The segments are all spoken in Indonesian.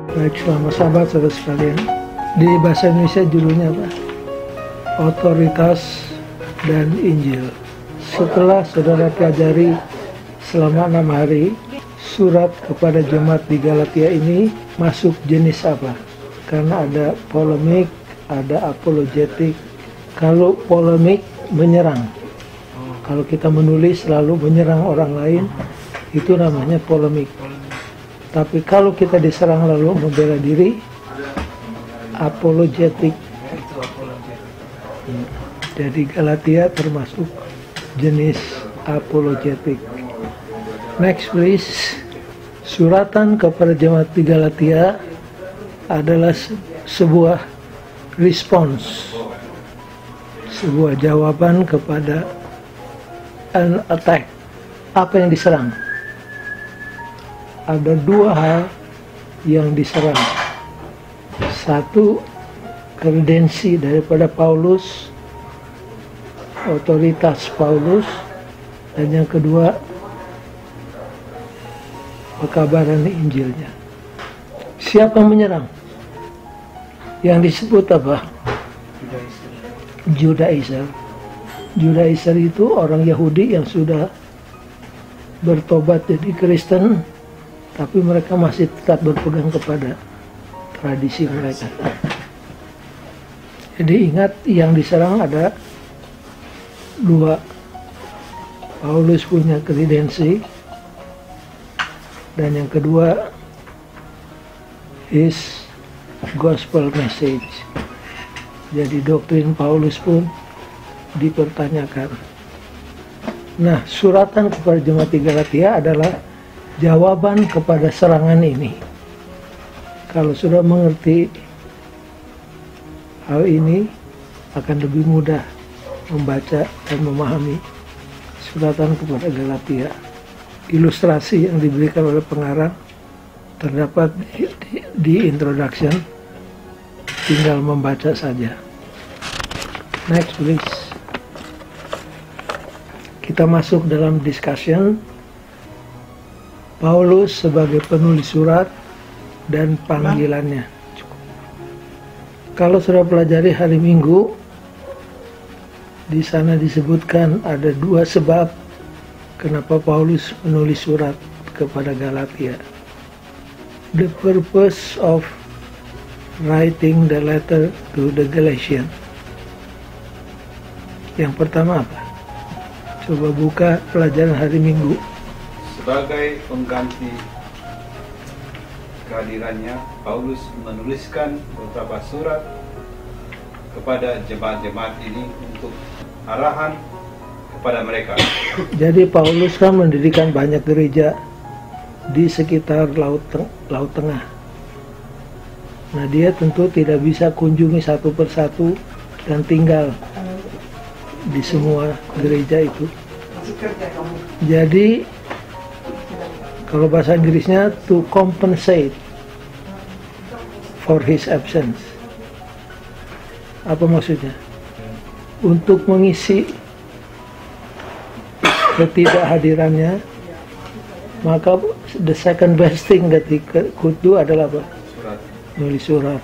Baik, selamat sahabat saudara sekalian. Di bahasa Indonesia judulnya apa? Otoritas dan Injil. Setelah saudara pelajari selama 6 hari, surat kepada jemaat di Galatia ini masuk jenis apa? Karena ada polemik, ada apologetik. Kalau polemik, menyerang. Kalau kita menulis selalu menyerang orang lain, itu namanya polemik. Tapi kalau kita diserang lalu membela diri, apologetik. Jadi Galatia termasuk jenis apologetik. Next please. Suratan kepada jemaat di Galatia adalah sebuah response, sebuah jawaban kepada an attack. Apa yang diserang? Ada dua hal yang diserang. Satu, kredensi daripada Paulus, otoritas Paulus, dan yang kedua, pekabaran Injilnya. Siapa yang menyerang? Yang disebut apa? Judaizer. Judaizer itu orang Yahudi yang sudah bertobat jadi Kristen, tapi mereka masih tetap berpegang kepada tradisi mereka. Jadi ingat, yang diserang ada dua. Paulus punya kredensi, dan yang kedua, his gospel message. Jadi doktrin Paulus pun dipertanyakan. Nah, suratan kepada jemaat di Galatia adalah jawaban kepada serangan ini. Kalau sudah mengerti hal ini, akan lebih mudah membaca dan memahami suratan kepada Galatia. Ilustrasi yang diberikan oleh pengarang terdapat di introduction, tinggal membaca saja. Next please. Kita masuk dalam discussion. Paulus sebagai penulis surat dan panggilannya. Kalau sudah pelajari hari Minggu, di sana disebutkan ada dua sebab kenapa Paulus menulis surat kepada Galatia. The purpose of writing the letter to the Galatians. Yang pertama apa? Coba buka pelajaran hari Minggu. Sebagai pengganti kehadirannya, Paulus menuliskan beberapa surat kepada jemaat-jemaat ini untuk arahan kepada mereka. Jadi Paulus kan mendirikan banyak gereja di sekitar Laut Tengah. Nah, dia tentu tidak bisa kunjungi satu persatu dan tinggal di semua gereja itu. Jadi kalau bahasa Inggrisnya to compensate for his absence. Apa maksudnya? Untuk mengisi ketidakhadirannya, maka the second best thing that he could do adalah apa? Menulis surat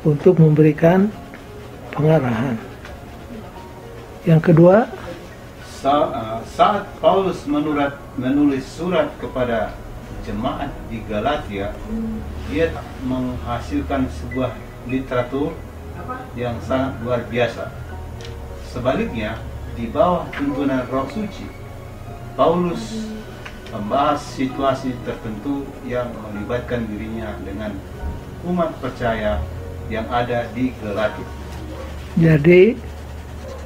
untuk memberikan pengarahan. Yang kedua, saat Paulus menulis surat kepada jemaat di Galatia, dia menghasilkan sebuah literatur yang sangat luar biasa. Sebaliknya, di bawah tuntunan Roh Suci, Paulus membahas situasi tertentu yang melibatkan dirinya dengan umat percaya yang ada di Galatia. Jadi,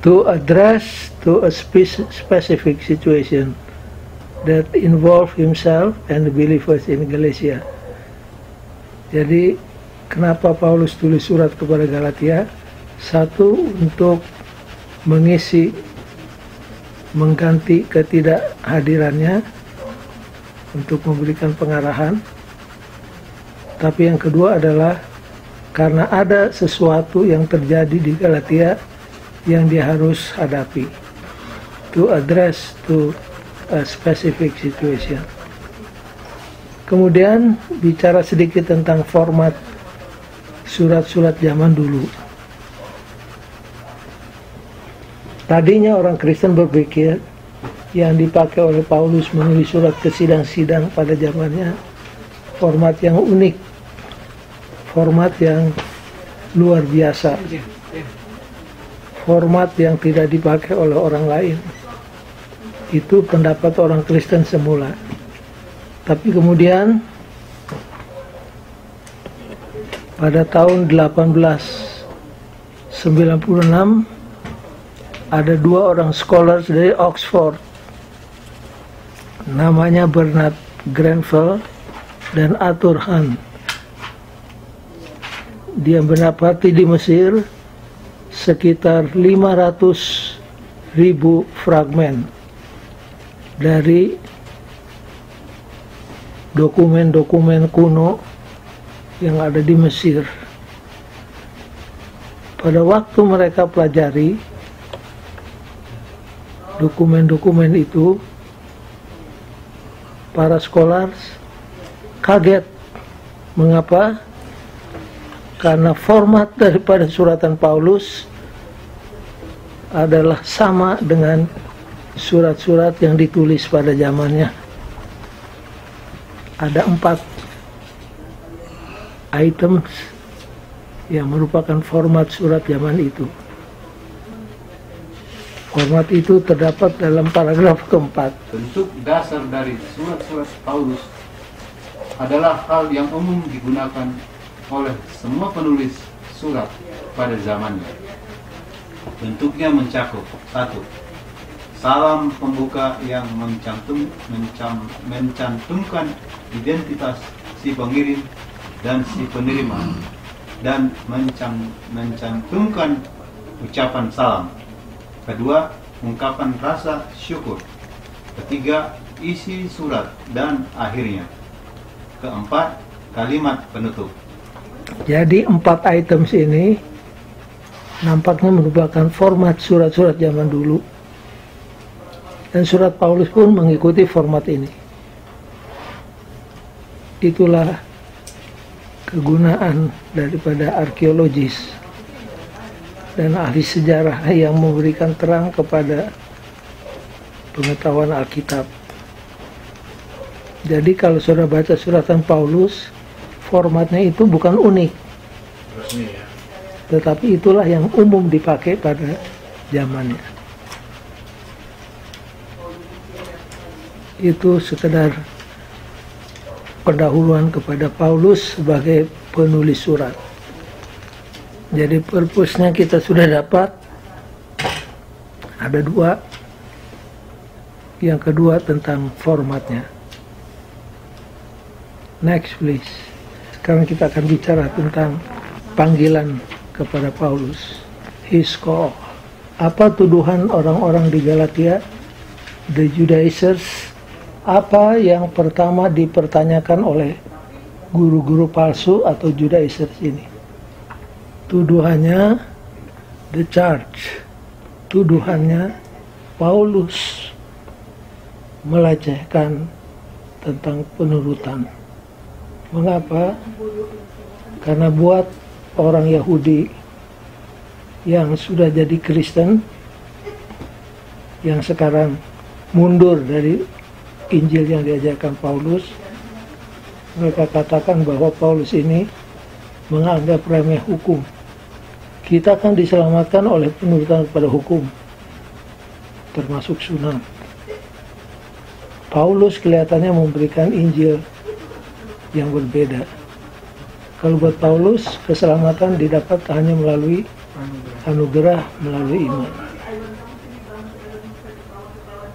to address to a specific situation that involve himself and the believers in Galatia. Jadi, kenapa Paulus tulis surat kepada Galatia? Satu, untuk mengganti ketidakhadirannya, untuk memberikan pengarahan. Tapi yang kedua adalah karena ada sesuatu yang terjadi di Galatia yang dia harus hadapi, to address to a specific situation. Kemudian bicara sedikit tentang format surat-surat zaman dulu. Tadinya orang Kristen berpikir yang dipakai oleh Paulus menulis surat ke sidang-sidang pada zamannya format yang unik, format yang luar biasa, format yang tidak dipakai oleh orang lain. Itu pendapat orang Kristen semula. Tapi kemudian pada tahun 1896 ada dua orang scholars dari Oxford, namanya Bernard Grenfell dan Arthur Hunt. Dia mendapati di Mesir sekitar 500.000 fragmen dari dokumen-dokumen kuno yang ada di Mesir. Pada waktu mereka pelajari dokumen-dokumen itu, para scholars kaget. Mengapa? Karena format daripada suratan Paulus adalah sama dengan surat-surat yang ditulis pada zamannya. Ada 4 items yang merupakan format surat zaman itu. Format itu terdapat dalam paragraf keempat. Bentuk dasar dari surat-surat Paulus adalah hal yang umum digunakan oleh semua penulis surat pada zamannya. Bentuknya mencakup: 1. Salam pembuka yang mencantumkan identitas si pengirim dan si penerima, dan mencantumkan ucapan salam. 2. Ungkapan rasa syukur. 3. Isi surat dan akhirnya. 4. Kalimat penutup. Jadi 4 items ini nampaknya merupakan format surat-surat zaman dulu, dan surat Paulus pun mengikuti format ini. Itulah kegunaan daripada arkeologis dan ahli sejarah yang memberikan terang kepada pengetahuan Alkitab. Jadi kalau saudara baca suratan Paulus, formatnya itu bukan unik, tetapi itulah yang umum dipakai pada zamannya. Itu sekedar pendahuluan kepada Paulus sebagai penulis surat. Jadi purpose-nya kita sudah dapat. Ada 2. Yang kedua tentang formatnya. Next please. Sekarang kita akan bicara tentang panggilan kepada Paulus. His call. Apa tuduhan orang-orang di Galatia? The Judaizers. Apa yang pertama dipertanyakan oleh guru-guru palsu atau Judaizers ini? Tuduhannya the charge. Tuduhannya Paulus melecehkan tentang penurutan. Mengapa? Karena buat orang Yahudi yang sudah jadi Kristen, yang sekarang mundur dari Injil yang diajarkan Paulus, mereka katakan bahwa Paulus ini menganggap remeh hukum. Kita akan diselamatkan oleh penurutan kepada hukum, termasuk sunat. Paulus kelihatannya memberikan Injil yang berbeda. Kalau buat Paulus, keselamatan didapat hanya melalui anugerah, melalui iman.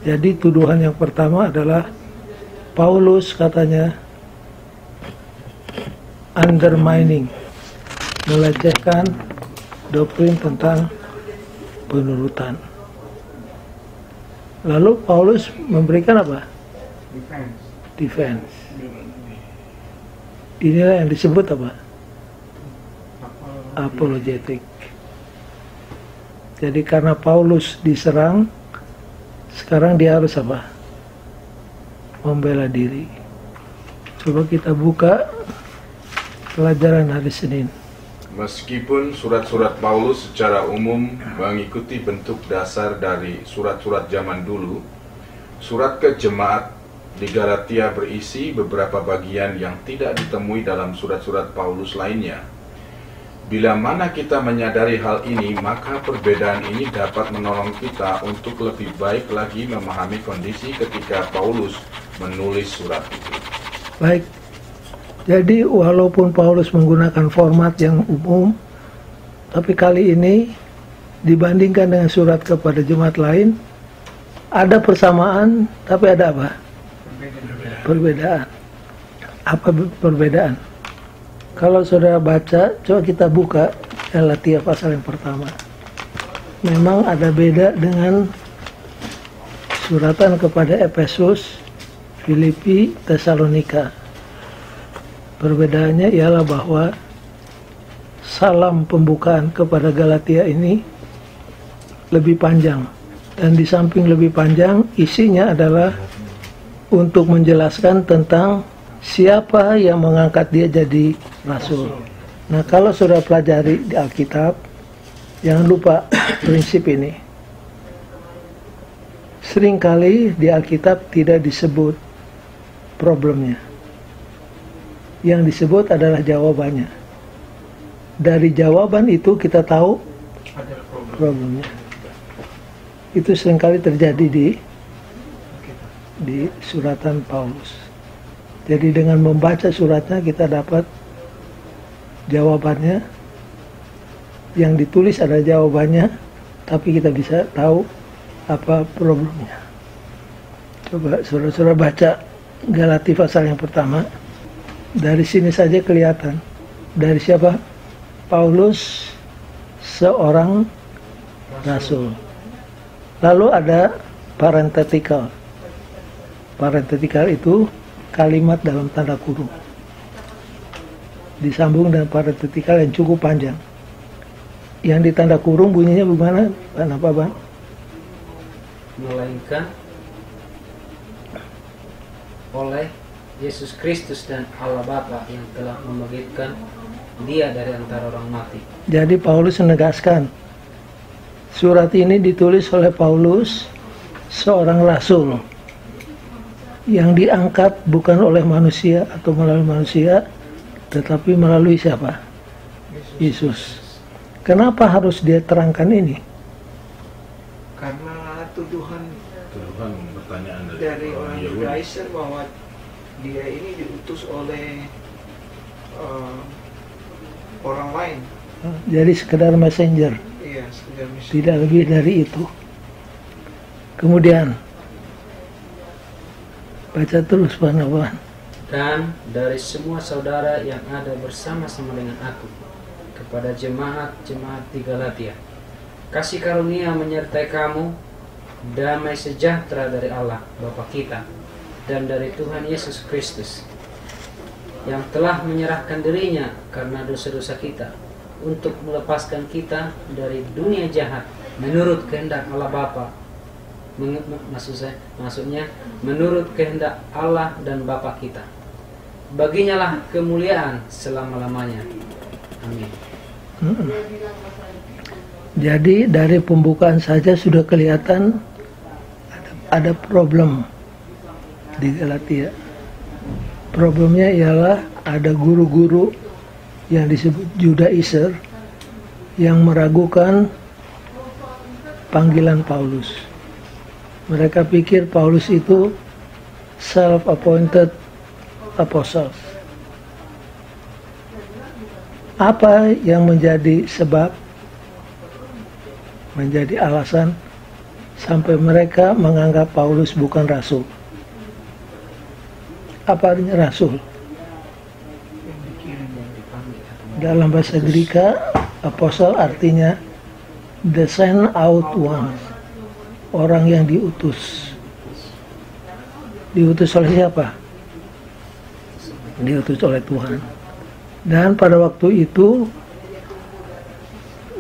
Jadi tuduhan yang pertama adalah Paulus katanya undermining, melecehkan doktrin tentang penurutan. Lalu Paulus memberikan apa? Defense. Inilah yang disebut apa? Apologetic. Jadi karena Paulus diserang, sekarang dia harus apa? Membela diri. Coba kita buka pelajaran hari Senin. Meskipun surat-surat Paulus secara umum mengikuti bentuk dasar dari surat-surat zaman dulu, surat ke jemaat di Galatia berisi beberapa bagian yang tidak ditemui dalam surat-surat Paulus lainnya. Bila mana kita menyadari hal ini, maka perbedaan ini dapat menolong kita untuk lebih baik lagi memahami kondisi ketika Paulus menulis surat itu. Baik, jadi walaupun Paulus menggunakan format yang umum, tapi kali ini dibandingkan dengan surat kepada jemaat lain, ada persamaan, tapi ada apa? Perbedaan. Apa perbedaan? Kalau saudara baca, coba kita buka Galatia pasal yang pertama. Memang ada beda dengan suratan kepada Efesus, Filipi, Tesalonika. Perbedaannya ialah bahwa salam pembukaan kepada Galatia ini lebih panjang. Dan di samping lebih panjang, isinya adalah untuk menjelaskan tentang siapa yang mengangkat dia jadi rasul. Nah, kalau sudah pelajari di Alkitab, jangan lupa prinsip ini. Seringkali di Alkitab tidak disebut problemnya. Yang disebut adalah jawabannya. Dari jawaban itu kita tahu problemnya. Itu seringkali terjadi di suratan Paulus. Jadi dengan membaca suratnya kita dapat jawabannya. Yang ditulis ada jawabannya, tapi kita bisa tahu apa problemnya. Coba saudara-saudara baca Galatia pasal yang pertama. Dari sini saja kelihatan. Dari siapa? Paulus, seorang rasul. Lalu ada parenthetical. Parenthetical itu kalimat dalam tanda kurung. Disambung dengan parenthetical yang cukup panjang. Yang di tanda kurung bunyinya bagaimana? Apa, Bang? Melainkan oleh Yesus Kristus dan Allah Bapa yang telah membangkitkan dia dari antara orang mati. Jadi Paulus menegaskan, surat ini ditulis oleh Paulus, seorang rasul, yang diangkat bukan oleh manusia atau melalui manusia, tetapi melalui siapa? Yesus. Kenapa harus dia terangkan ini? Karena tuduhan Pertanyaan dari orang orang Yahudi. Judaizer bahwa dia ini diutus oleh orang lain. Jadi sekedar messenger, Iya, sekedar misi. tidak lebih dari itu. Kemudian baca terus, Pak. Dan dari semua saudara yang ada bersama-sama dengan aku, kepada jemaat-jemaat di Galatia, kasih karunia menyertai kamu, damai sejahtera dari Allah Bapa kita dan dari Tuhan Yesus Kristus, yang telah menyerahkan dirinya karena dosa-dosa kita untuk melepaskan kita dari dunia jahat menurut kehendak Allah Bapa. Maksudnya menurut kehendak Allah dan Bapa kita. Baginya lah kemuliaan selama-lamanya. Amin. Jadi dari pembukaan saja sudah kelihatan ada problem di Galatia. Problemnya ialah ada guru-guru yang disebut Judaizer yang meragukan panggilan Paulus. Mereka pikir Paulus itu self-appointed apostle. Apa yang menjadi sebab, menjadi alasan sampai mereka menganggap Paulus bukan rasul? Apa artinya rasul? Dalam bahasa Greka, apostle artinya the sent out one, orang yang diutus. Diutus oleh siapa? Diutus oleh Tuhan. Dan pada waktu itu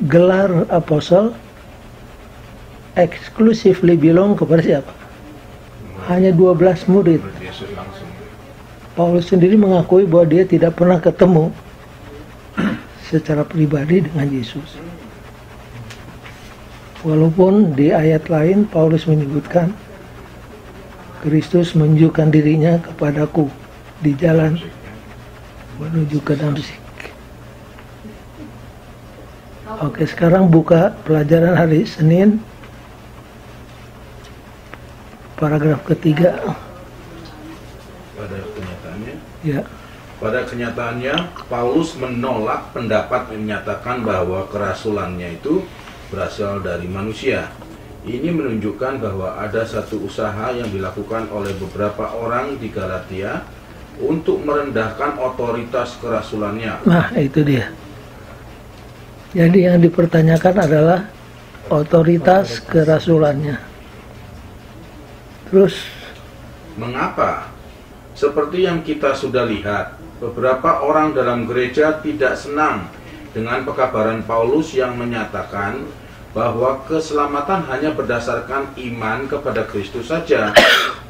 gelar apostle exclusively belong kepada siapa? Hanya 12 murid. Yesus langsung. Paulus sendiri mengakui bahwa dia tidak pernah ketemu secara pribadi dengan Yesus. Walaupun di ayat lain Paulus menyebutkan Kristus menunjukkan dirinya kepadaku di jalan menuju ke Damsyik. Oke, sekarang buka pelajaran hari Senin, paragraf ketiga. Pada kenyataannya, Ya, pada kenyataannya Paulus menolak pendapat yang menyatakan bahwa kerasulannya itu berasal dari manusia. Ini menunjukkan bahwa ada satu usaha yang dilakukan oleh beberapa orang di Galatia untuk merendahkan otoritas kerasulannya. nah itu dia. Jadi yang dipertanyakan adalah otoritas kerasulannya. Terus, Mengapa? Seperti yang kita sudah lihat, beberapa orang dalam gereja tidak senang dengan pekabaran Paulus yang menyatakan bahwa keselamatan hanya berdasarkan iman kepada Kristus saja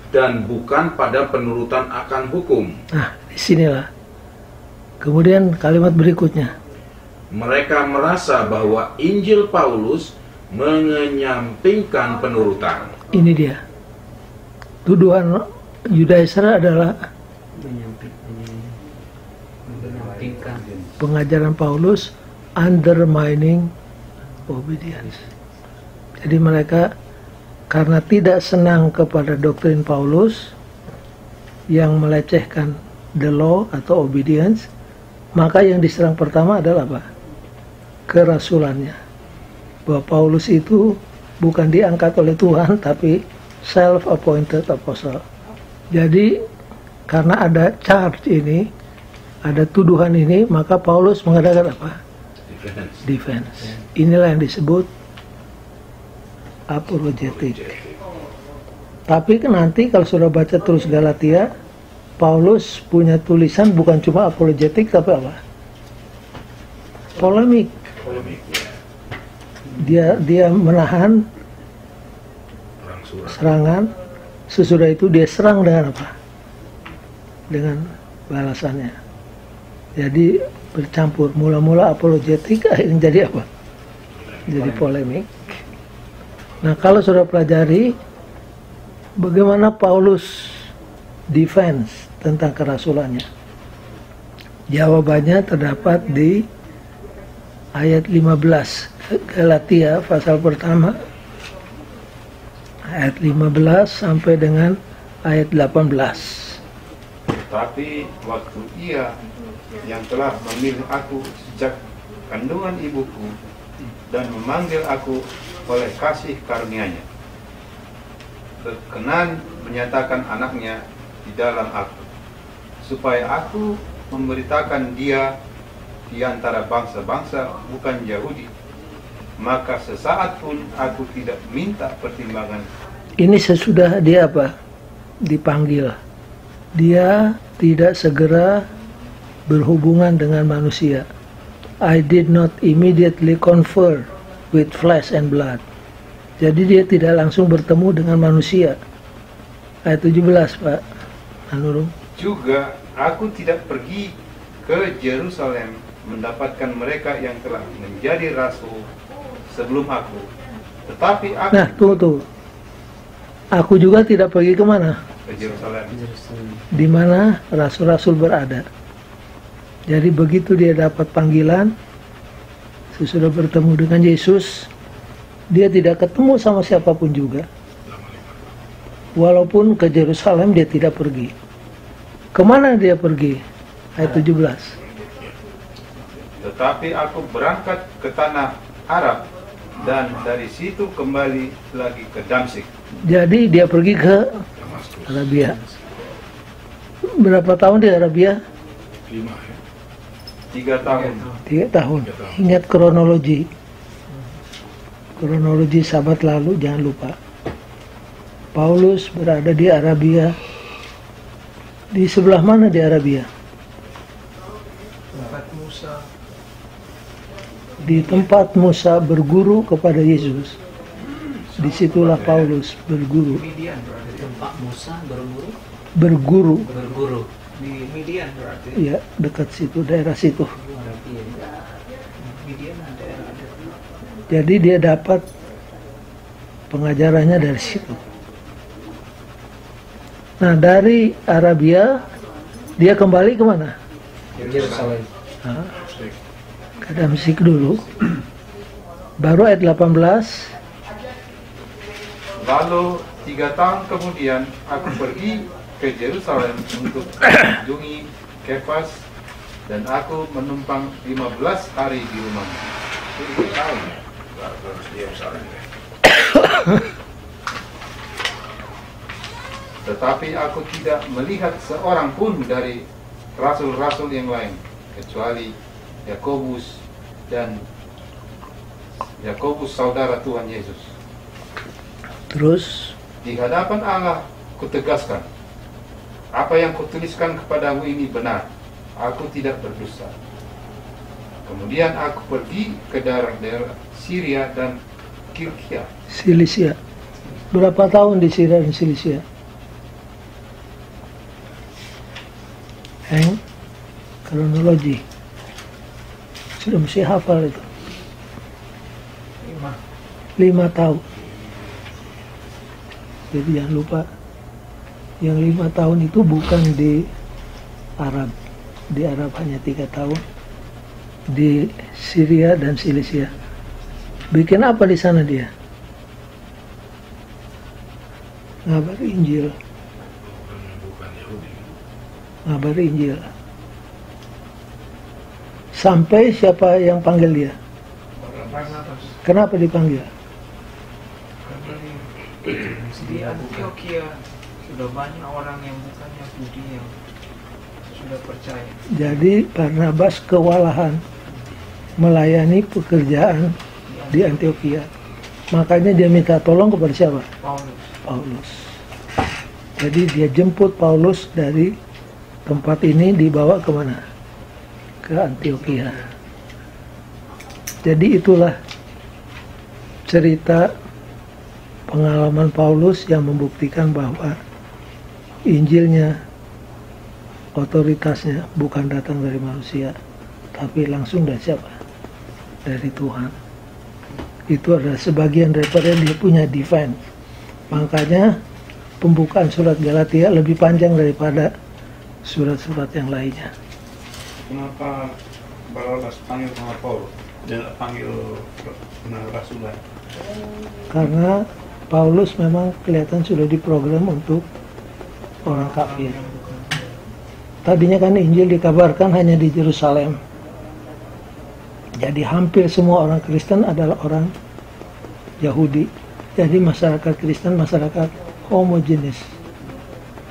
dan bukan pada penurutan akan hukum. nah disinilah. Kemudian kalimat berikutnya. Mereka merasa bahwa Injil Paulus mengenyampingkan penurutan. Ini dia. Tuduhan Judaizer adalah menyampingkan pengajaran Paulus undermining obedience. Jadi mereka karena tidak senang kepada doktrin Paulus yang melecehkan the law atau obedience, maka yang diserang pertama adalah apa? Kerasulannya. Bahwa Paulus itu bukan diangkat oleh Tuhan, tapi self-appointed apostle. Jadi karena ada charge ini, ada tuduhan ini, maka Paulus mengadakan apa? Defense. Inilah yang disebut apologetik. Tapi nanti kalau sudah baca terus Galatia, Paulus punya tulisan bukan cuma apologetik, tapi apa? Polemik. Dia menahan serangan, sesudah itu dia serang dengan apa? Dengan balasannya. Jadi bercampur, mula-mula apologetik, akhirnya jadi apa? Jadi polemik. Nah, kalau sudah pelajari bagaimana Paulus defense tentang kerasulannya, jawabannya terdapat di ayat 15 Galatia pasal pertama, ayat 15 sampai dengan ayat 18. Tetapi waktu Ia yang telah memilih aku sejak kandungan ibuku dan memanggil aku oleh kasih karunia-Nya, berkenan menyatakan anaknya di dalam aku, supaya aku memberitakan Dia di antara bangsa-bangsa bukan Yahudi, maka sesaat pun aku tidak minta pertimbangan. Ini sesudah dia apa? Dipanggil. Dia tidak segera berhubungan dengan manusia. I did not immediately confer with flesh and blood. Jadi dia tidak langsung bertemu dengan manusia. Ayat 17, Pak Anurung. Juga aku tidak pergi ke Yerusalem mendapatkan mereka yang telah menjadi rasul sebelum aku. Tetapi aku Nah, tunggu. Aku juga tidak pergi kemana? ke Yerusalem. Di mana rasul-rasul berada. Jadi begitu dia dapat panggilan, sesudah bertemu dengan Yesus, dia tidak ketemu sama siapapun juga. Walaupun ke Yerusalem dia tidak pergi. Kemana dia pergi? Ayat 17. Tetapi aku berangkat ke tanah Arab dan dari situ kembali lagi ke Damsyik. Jadi dia pergi ke Arabia. Berapa tahun di Arabia? 3 tahun. 3 tahun. Ingat kronologi. Kronologi sahabat lalu, jangan lupa. Paulus berada di Arabia. Di sebelah mana di Arabia? Tempat Musa. Di tempat Musa berguru kepada Yesus. Disitulah Paulus berguru. Midian berarti. Tempat Musa berguru. Berguru. Berguru. Di Midian berarti. Ya, dekat situ, daerah situ. Midian daerah ada. Jadi dia dapat pengajarannya dari situ. Nah, dari Arabia dia kembali kemana? Yerusalem. Nah, ke Damsyik dulu. Baru ayat 18. Lalu 3 tahun kemudian aku pergi ke Yerusalem untuk mengunjungi Kefas dan aku menumpang 15 hari di rumahnya. Itu tahun ya, harus di Yerusalem ya. Tetapi aku tidak melihat seorang pun dari rasul-rasul yang lain kecuali Yakobus dan Yakobus saudara Tuhan Yesus. Terus Di hadapan Allah kutegaskan, apa yang kutuliskan kepadamu ini benar. Aku tidak berdosa. Kemudian aku pergi ke daerah-daerah Syria dan Kilkia. Silisia. Berapa tahun di Syria dan Silisia? Kronologi. Sudah mesti hafal itu. 5 tahun. Jadi jangan lupa, yang 5 tahun itu bukan di Arab. Di Arab hanya 3 tahun. Di Syria dan Silisia. Bikin apa di sana dia? Ngabari Injil. Bukan Yahudi. Ngabari Injil. Sampai siapa yang panggil dia? Barnabas. Kenapa dipanggil? Karena di Antioquia sudah banyak orang yang bukan Yahudi yang sudah percaya. Jadi Barnabas kewalahan melayani pekerjaan di Antioquia. Makanya dia minta tolong kepada siapa? Paulus. Paulus. Jadi dia jemput Paulus dari tempat ini dibawa kemana? Ke Antioquia. Jadi itulah cerita pengalaman Paulus yang membuktikan bahwa Injilnya, otoritasnya bukan datang dari manusia, tapi langsung dari siapa? Dari Tuhan. Itu adalah sebagian daripada dia punya divine. Makanya pembukaan surat Galatia lebih panjang daripada surat-surat yang lainnya. Kenapa Barnabas panggil sama Paulus? Dia panggil rasulan. Karena Paulus memang kelihatan sudah diprogram untuk orang kafir. Tadinya kan Injil dikabarkan hanya di Yerusalem. Jadi hampir semua orang Kristen adalah orang Yahudi. Jadi masyarakat Kristen masyarakat homogenis,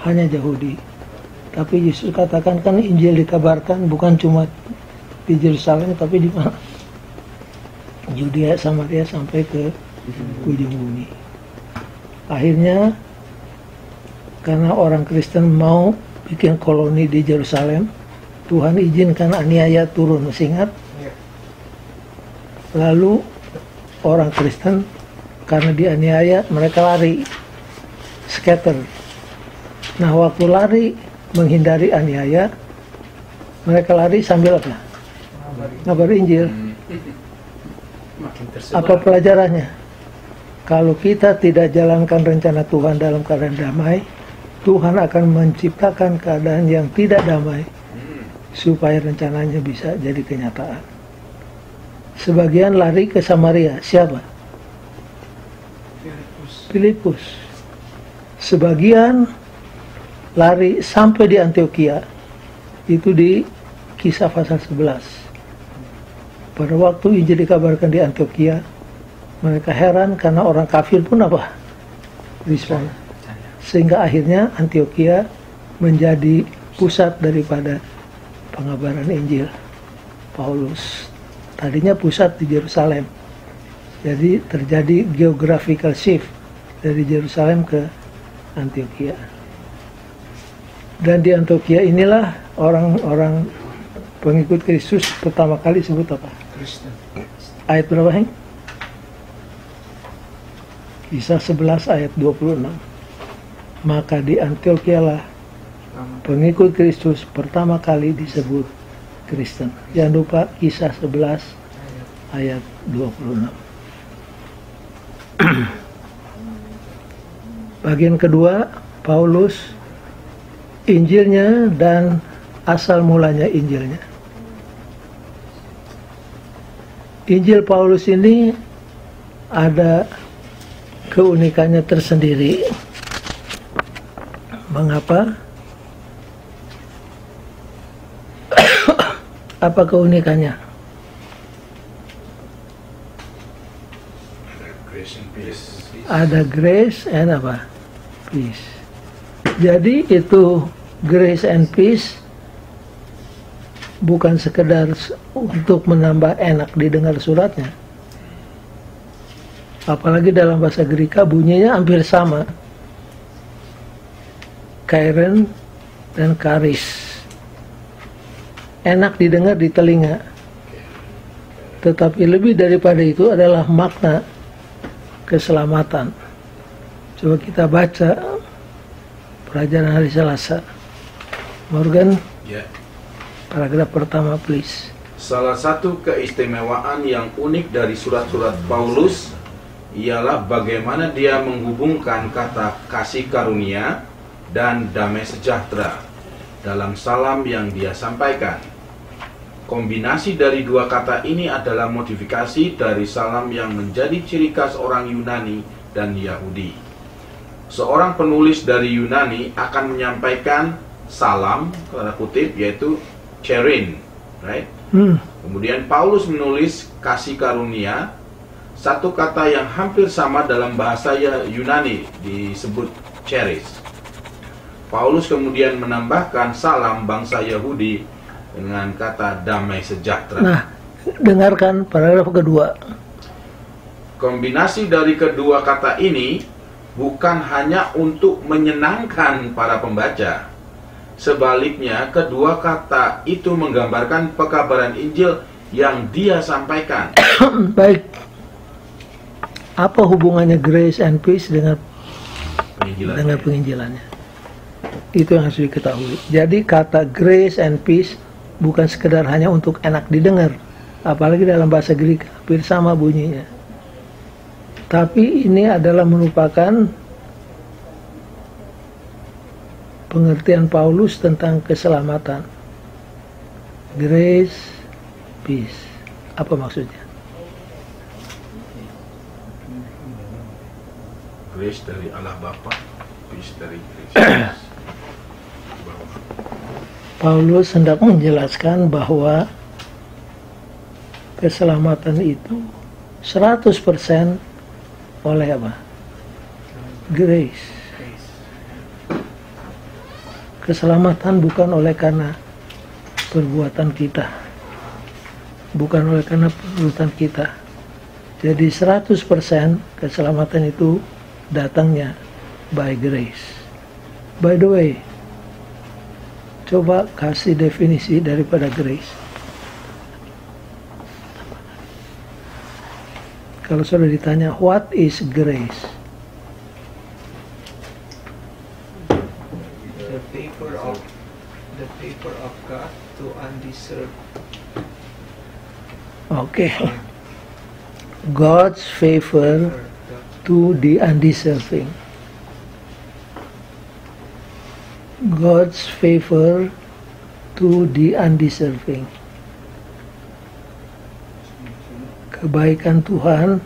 hanya Yahudi. Tapi Yesus katakan kan Injil dikabarkan bukan cuma di Yerusalem, tapi di mana? Yudea, Samaria sampai ke ujung bumi. Akhirnya karena orang Kristen mau bikin koloni di Yerusalem, Tuhan izinkan aniaya turun, masih ingat? Lalu orang Kristen karena dianiaya mereka lari, scatter. Nah waktu lari menghindari aniaya, mereka lari sambil apa? Ngabari Injil. Makin tersebar. Apa pelajarannya? Kalau kita tidak jalankan rencana Tuhan dalam keadaan damai, Tuhan akan menciptakan keadaan yang tidak damai supaya rencananya bisa jadi kenyataan. Sebagian lari ke Samaria. Siapa? Filipus. Sebagian lari sampai di Antioquia. Itu di Kisah pasal 11. Pada waktu Injil dikabarkan di Antioquia, mereka heran karena orang kafir pun apa? Respon. Sehingga akhirnya Antioquia menjadi pusat daripada pengabaran Injil. Paulus tadinya pusat di Yerusalem. Jadi terjadi geographical shift dari Yerusalem ke Antioquia. Dan di Antioquia inilah orang-orang pengikut Kristus pertama kali sebut apa? Kristen. Ayat berapa, Heng? Kisah 11 ayat 26. Maka di Antioquia lah Pengikut Kristus pertama kali disebut Kristen. Jangan lupa Kisah 11 ayat 26. Bagian kedua, Paulus, Injilnya dan asal mulanya Injilnya. Injil Paulus ini ada keunikannya tersendiri. Mengapa? Apa keunikannya? Grace and peace. Ada grace and apa? Peace. Jadi itu grace and peace bukan sekedar untuk menambah enak didengar suratnya. Apalagi dalam bahasa Greka bunyinya hampir sama. Kairen dan charis. Enak didengar di telinga. Tetapi lebih daripada itu adalah makna keselamatan. Coba kita baca pelajaran hari Selasa. Morgan, Ya. paragraf pertama please. Salah satu keistimewaan yang unik dari surat-surat Paulus ialah bagaimana dia menghubungkan kata kasih karunia dan damai sejahtera dalam salam yang dia sampaikan. Kombinasi dari dua kata ini adalah modifikasi dari salam yang menjadi ciri khas orang Yunani dan Yahudi. Seorang penulis dari Yunani akan menyampaikan salam, tanda kutip, yaitu cherin, right? Kemudian Paulus menulis kasih karunia, satu kata yang hampir sama dalam bahasa Yunani disebut charis. Paulus kemudian menambahkan salam bangsa Yahudi dengan kata damai sejahtera. Nah, dengarkan paragraf kedua. Kombinasi dari kedua kata ini bukan hanya untuk menyenangkan para pembaca. Sebaliknya, kedua kata itu menggambarkan pekabaran Injil yang dia sampaikan. Baik. Apa hubungannya grace and peace dengan penginjilannya? Itu yang harus diketahui. Jadi kata grace and peace bukan sekedar hanya untuk enak didengar, apalagi dalam bahasa Greka hampir sama bunyinya. Tapi ini adalah merupakan pengertian Paulus tentang keselamatan. Grace, peace. Apa maksudnya? Grace dari Allah Bapa, peace dari Kristus. Paulus hendak menjelaskan bahwa keselamatan itu 100% oleh apa? Grace. Keselamatan bukan oleh karena perbuatan kita, bukan oleh karena perbuatan kita. Jadi 100% keselamatan itu datangnya by grace. By the way, coba kasih definisi daripada grace. Kalau sudah ditanya what is grace? The favor of God to undeserved. Okay. God's favor to the undeserving. God's favor to the undeserving. Kebaikan Tuhan,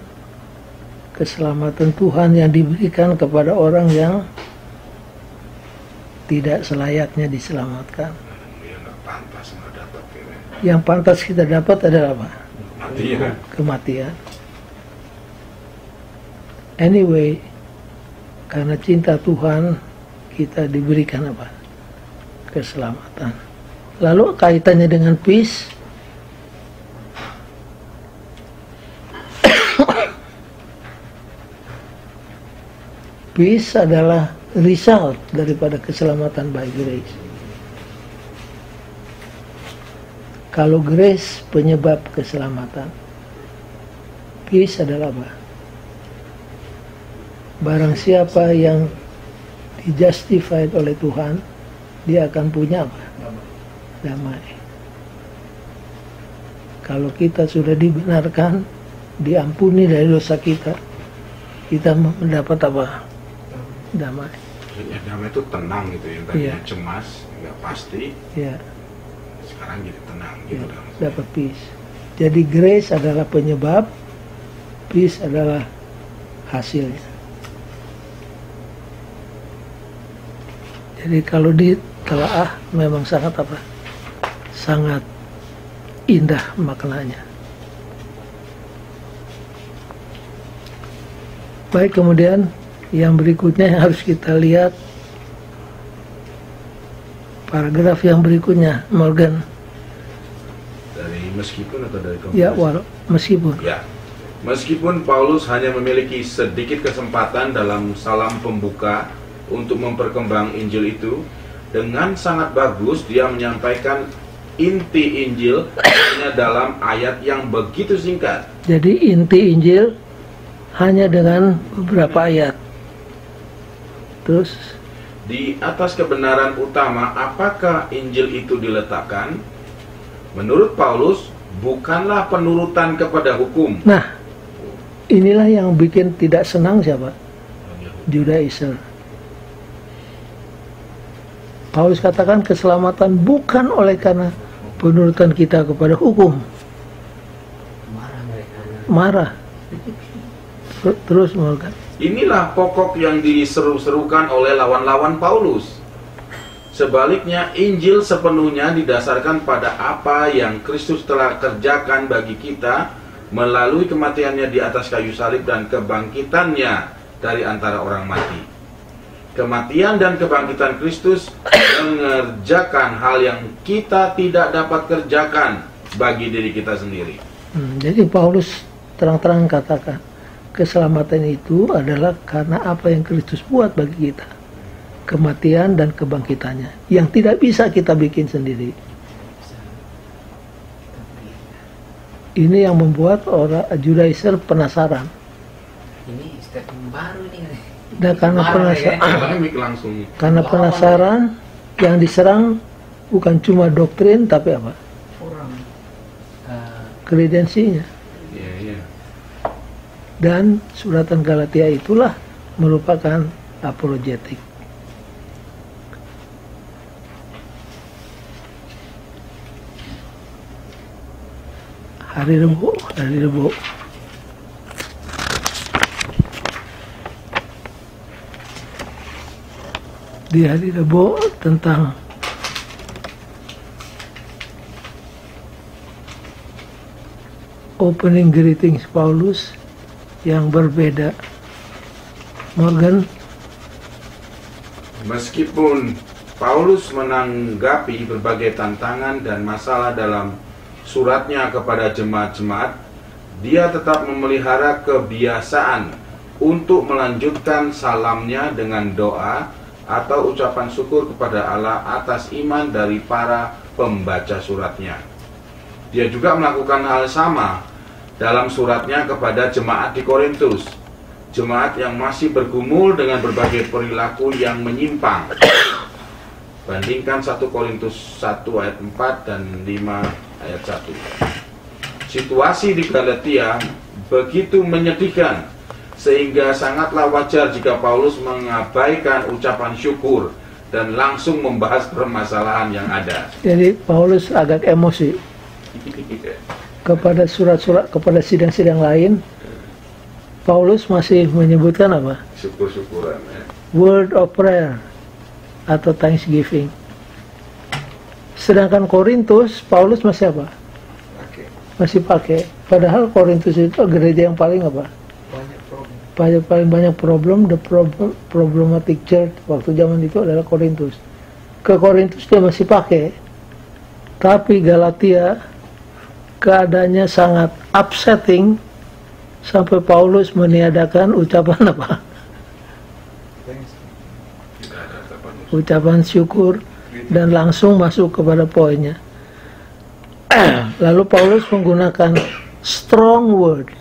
keselamatan Tuhan yang diberikan kepada orang yang tidak selayaknya diselamatkan. Yang pantas kita dapat adalah apa? Kematian. Anyway, karena cinta Tuhan, kita diberikan apa? Keselamatan. Lalu kaitannya dengan peace. Peace adalah result daripada keselamatan by grace. Kalau grace penyebab keselamatan, peace adalah apa? Barang siapa yang dijustified oleh Tuhan, dia akan punya apa? Damai. Kalau kita sudah dibenarkan, diampuni dari dosa kita, kita mendapat apa? Damai. Ya, damai itu tenang gitu ya, tadinya Iya. cemas, nggak pasti, Ya, sekarang jadi tenang gitu. ya, dapat peace. Jadi grace adalah penyebab, peace adalah hasilnya. Jadi kalau ditelaah memang sangat apa? Sangat indah maknanya. Baik, kemudian yang berikutnya yang harus kita lihat, paragraf yang berikutnya, Morgan. Dari meskipun atau dari Ya, konklusi? meskipun. Ya, meskipun Paulus hanya memiliki sedikit kesempatan dalam salam pembuka untuk memperkembang Injil itu, dengan sangat bagus dia menyampaikan inti Injil hanya dalam ayat yang begitu singkat. Jadi inti Injil hanya dengan beberapa ayat. Terus Di atas kebenaran utama, apakah Injil itu diletakkan? Menurut Paulus, bukanlah penurutan kepada hukum. nah, inilah yang bikin tidak senang siapa? Judaizer. Paulus katakan keselamatan bukan oleh karena penurutan kita kepada hukum. Marah mereka. Marah. Terus Morgan. Inilah pokok yang diseru-serukan oleh lawan-lawan Paulus. Sebaliknya, Injil sepenuhnya didasarkan pada apa yang Kristus telah kerjakan bagi kita melalui kematiannya di atas kayu salib dan kebangkitannya dari antara orang mati. Kematian dan kebangkitan Kristus mengerjakan hal yang kita tidak dapat kerjakan bagi diri kita sendiri. Jadi Paulus terang-terang katakan keselamatan itu adalah karena apa yang Kristus buat bagi kita, kematian dan kebangkitannya, yang tidak bisa kita bikin sendiri. Ini yang membuat orang Judaizer penasaran. Ini statement baru nih. Dan karena penasaran, Polemik langsung. karena penasaran, yang diserang bukan cuma doktrin tapi apa? Orang Kredensinya. Iya, iya. Dan suratan Galatia itulah merupakan apologetik. Hari Rebo. Di hari Rebo tentang opening greetings Paulus yang berbeda. Morgan. Meskipun Paulus menanggapi berbagai tantangan dan masalah dalam suratnya kepada jemaat-jemaat, dia tetap memelihara kebiasaan untuk melanjutkan salamnya dengan doa atau ucapan syukur kepada Allah atas iman dari para pembaca suratnya. Dia juga melakukan hal sama dalam suratnya kepada jemaat di Korintus, jemaat yang masih bergumul dengan berbagai perilaku yang menyimpang. Bandingkan 1 Korintus 1 ayat 4 dan 5 ayat 1. Situasi di Galatia begitu menyedihkan, sehingga sangatlah wajar jika Paulus mengabaikan ucapan syukur dan langsung membahas permasalahan yang ada. Jadi Paulus agak emosi kepada surat-surat, kepada sidang-sidang lain. Paulus masih menyebutkan apa? Syukur-syukuran ya. Word of prayer atau thanksgiving. Sedangkan Korintus, Paulus masih apa? Masih pakai. Padahal Korintus itu gereja yang paling apa? Paling banyak problem, problematic church waktu zaman itu adalah Korintus. Ke Korintus dia masih pakai. Tapi Galatia keadaannya sangat upsetting sampai Paulus meniadakan ucapan apa? Ucapan syukur dan langsung masuk kepada poinnya. Lalu Paulus menggunakan strong words.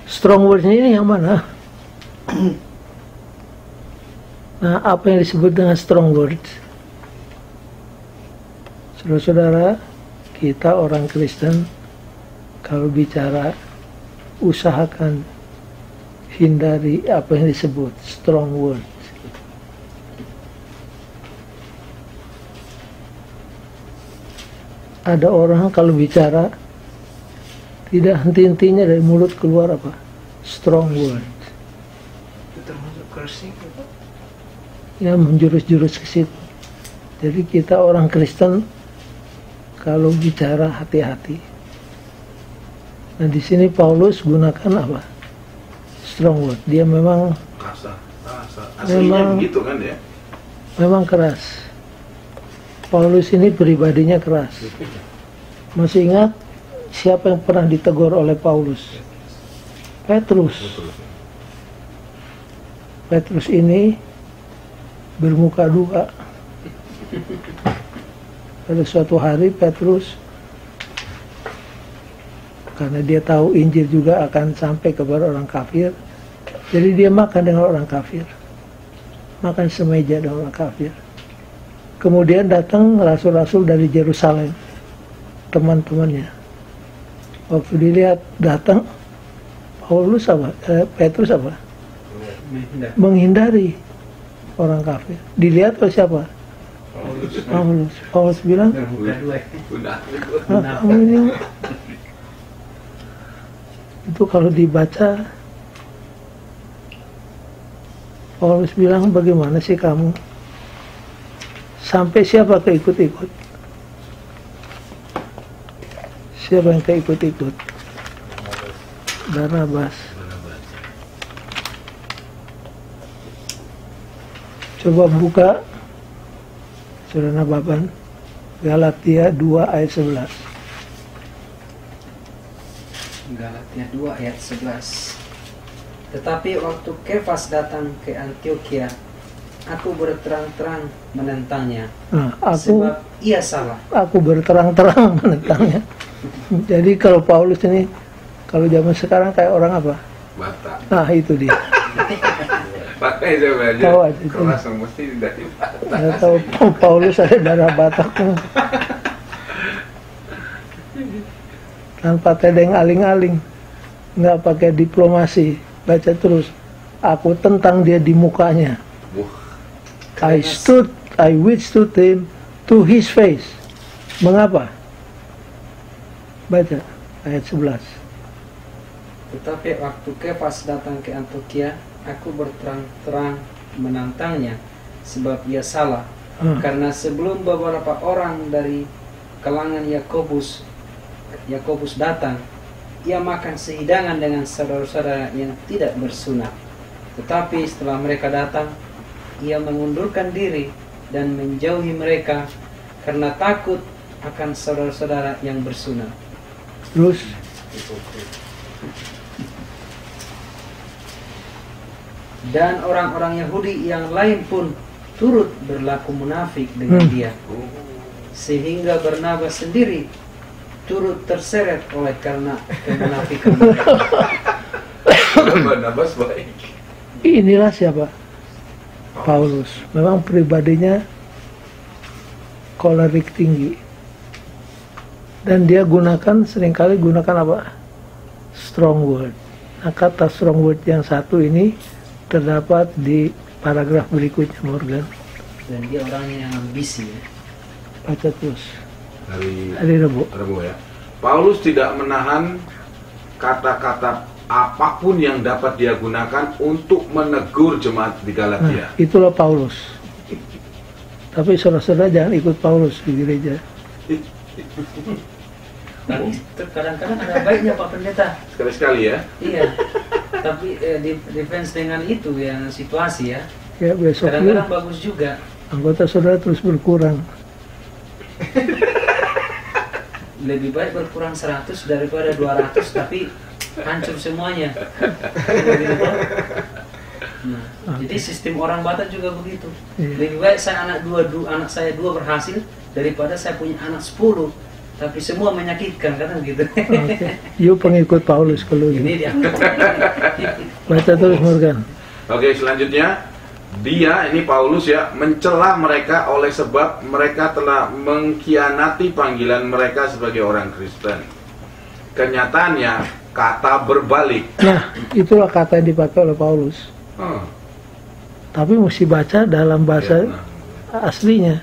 Strong words ini yang mana? Nah, apa yang disebut dengan strong words? Saudara-saudara, kita orang Kristen kalau bicara usahakan hindari apa yang disebut strong words. Ada orang kalau bicara tidak henti-hentinya dari mulut keluar apa? Strong words. Itu termasuk cursing gitu. Ya, menjurus-jurus ke situ. Jadi kita orang Kristen kalau bicara hati-hati. Nah, di sini Paulus gunakan apa? Strong word. Dia memang Kasar. Aslinya begitu kan ya? memang keras. Paulus ini pribadinya keras. Masih ingat siapa yang pernah ditegur oleh Paulus? Petrus. Petrus ini bermuka dua. Pada suatu hari Petrus, karena dia tahu Injil juga akan sampai kepada orang kafir, jadi dia makan dengan orang kafir, makan semeja dengan orang kafir. Kemudian datang rasul-rasul dari Yerusalem, teman-temannya. Waktu dilihat datang, Paulus apa? Petrus apa? Menghindari orang kafir. Dilihat oleh siapa? Paulus. Paulus bilang, kamu ini itu kalau dibaca, Paulus bilang, bagaimana sih kamu? Sampai siapa keikut-ikut? Siapa yang keikut-ikut? Barnabas. Coba buka Saudara Baban, Galatia 2 ayat 11. Galatia 2 ayat 11. Tetapi waktu Kefas datang ke Antioquia, aku berterang-terang menentangnya, Nah, sebab ia salah. aku berterang-terang menentangnya. Jadi kalau Paulus ini, kalau zaman sekarang kayak orang apa? Batak. Nah, itu dia. Makanya saya belajar Tahu aja itu. kelas mesti dari Batak. Saya tahu Paulus ada darah Batak. Tanpa tedeng aling-aling, nggak pakai diplomasi, baca terus. Aku tentang dia di mukanya. I withstood him to his face. Mengapa? Baca ayat 11. Tetapi waktu Kefas datang ke Antioquia, aku berterang-terang menantangnya, sebab ia salah. Karena sebelum beberapa orang dari kalangan Yakobus datang, ia makan sehidangan dengan saudara-saudara yang tidak bersunat. Tetapi setelah mereka datang, ia mengundurkan diri dan menjauhi mereka karena takut akan saudara-saudara yang bersunat. Terus Dan orang-orang Yahudi yang lain pun turut berlaku munafik dengan dia, sehingga Barnabas sendiri turut terseret oleh karena kemunafikan mereka. Barnabas baik. inilah siapa? Paulus. Memang pribadinya kolerik tinggi. Dan dia seringkali gunakan apa? Strong word. Nah, kata strong word yang satu ini terdapat di paragraf berikutnya, Morgan. Dan dia orangnya yang ambisi ya. Baca terus. Hari Rabu. ya. Paulus tidak menahan kata-kata apapun yang dapat dia gunakan untuk menegur jemaat di Galatia. Nah, itulah Paulus. Tapi saudara-saudara jangan ikut Paulus di gereja. Tapi kadang-kadang ada baiknya Pak Pendeta. Sekali-sekali ya. Iya. Tapi defense dengan itu yang situasi ya. Ya, besok Kadang-kadang bagus juga. anggota saudara terus berkurang. Lebih baik berkurang 100 daripada 200 tapi hancur semuanya. Nah, jadi sistem orang Batak juga begitu. Iya. Lebih baik saya anak saya dua berhasil daripada saya punya anak 10 tapi semua menyakitkan kan gitu. Oke. Yuk pengikut Paulus kalau Ini ini. dia. Baca terus Morgan. Oke, selanjutnya Dia, ini Paulus ya, mencela mereka oleh sebab mereka telah mengkhianati panggilan mereka sebagai orang Kristen. Kenyataannya kata berbalik. Nah, itulah kata yang dipakai oleh Paulus. Tapi mesti baca dalam bahasa aslinya.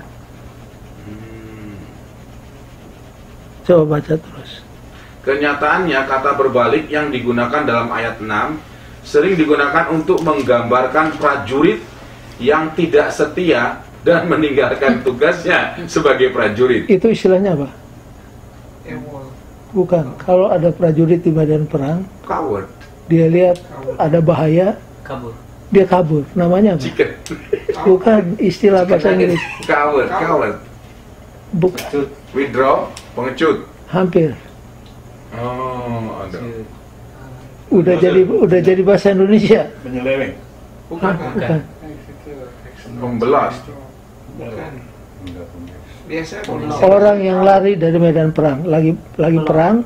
Coba baca terus. Kenyataannya kata berbalik yang digunakan dalam ayat 6 sering digunakan untuk menggambarkan prajurit yang tidak setia dan meninggalkan tugasnya sebagai prajurit. Itu istilahnya apa? Ewol. Bukan. Kalau ada prajurit di medan perang, Coward. dia lihat ada bahaya, Kabur. dia kabur. Namanya apa? Chicken. Bukan istilah bahasa Inggris. Coward. Bukan. Withdraw, pengecut. Hampir. Oh, ada. Udah jadi bahasa Indonesia. Penyeleweng. Hah? Bukan. Membelas. Biasa Orang yang lari dari medan perang, lagi perang,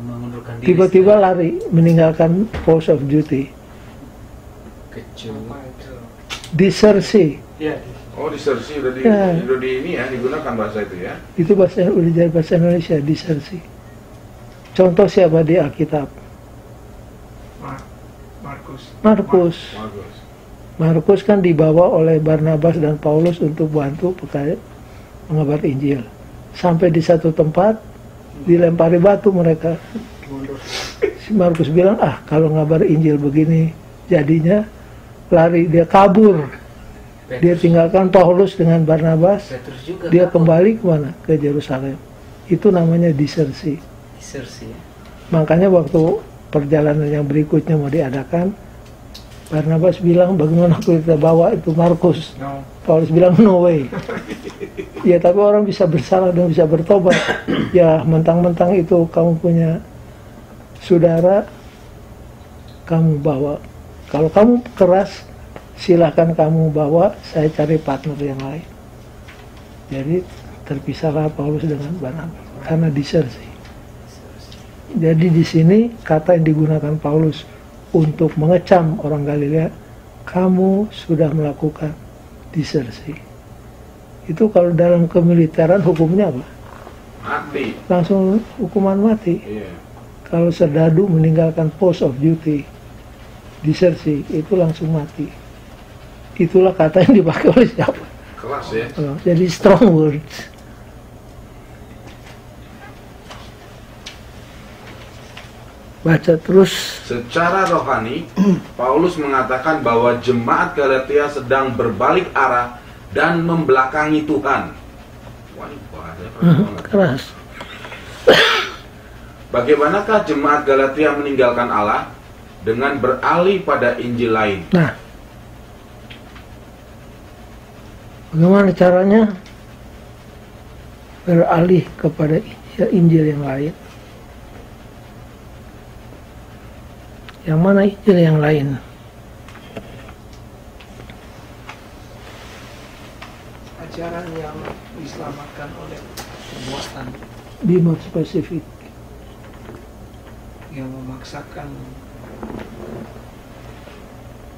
Mengundurkan diri. tiba-tiba lari meninggalkan post of duty. Kecut. Disersi. Oh, disersi udah Ya. udah di ini ya, digunakan bahasa itu ya. Itu bahasa udah jadi bahasa Indonesia, disersi. Contoh siapa di Alkitab? Markus. Bagus. Markus kan dibawa oleh Barnabas dan Paulus untuk bantu mengabar Injil. Sampai di satu tempat dilempari batu mereka. Si Markus bilang, kalau ngabar Injil begini jadinya lari, dia kabur. Dia tinggalkan Paulus dengan Barnabas. Petrus juga Dia kabur. kembali kemana? Ke Yerusalem. Itu namanya disersi. Disersi. Makanya waktu perjalanan yang berikutnya mau diadakan, Barnabas bilang, bagaimana aku kita bawa itu Markus? No. Paulus bilang, no way. Ya, tapi orang bisa bersalah dan bisa bertobat. Ya, mentang-mentang itu kamu punya saudara, kamu bawa. Kalau kamu keras, silahkan kamu bawa, saya cari partner yang lain. Jadi terpisahlah Paulus dengan Barnabas karena disersi. Jadi di sini kata yang digunakan Paulus untuk mengecam orang Galilea, kamu sudah melakukan disersi. Itu kalau dalam kemiliteran hukumnya apa? Mati. Langsung hukuman mati. Iya. Kalau serdadu meninggalkan post of duty, disersi, itu langsung mati. Itulah kata yang dipakai oleh siapa? Keras ya. Jadi strong words. Baca terus. Secara rohani, Paulus mengatakan bahwa jemaat Galatia sedang berbalik arah dan membelakangi Tuhan. Wah, ini bahasa keras banget. Keras. Bagaimanakah jemaat Galatia meninggalkan Allah dengan beralih pada Injil lain? Nah, bagaimana caranya beralih kepada Injil yang lain? Yang mana Injil yang lain? Ajaran yang diselamatkan oleh perbuatan Be more specific. yang memaksakan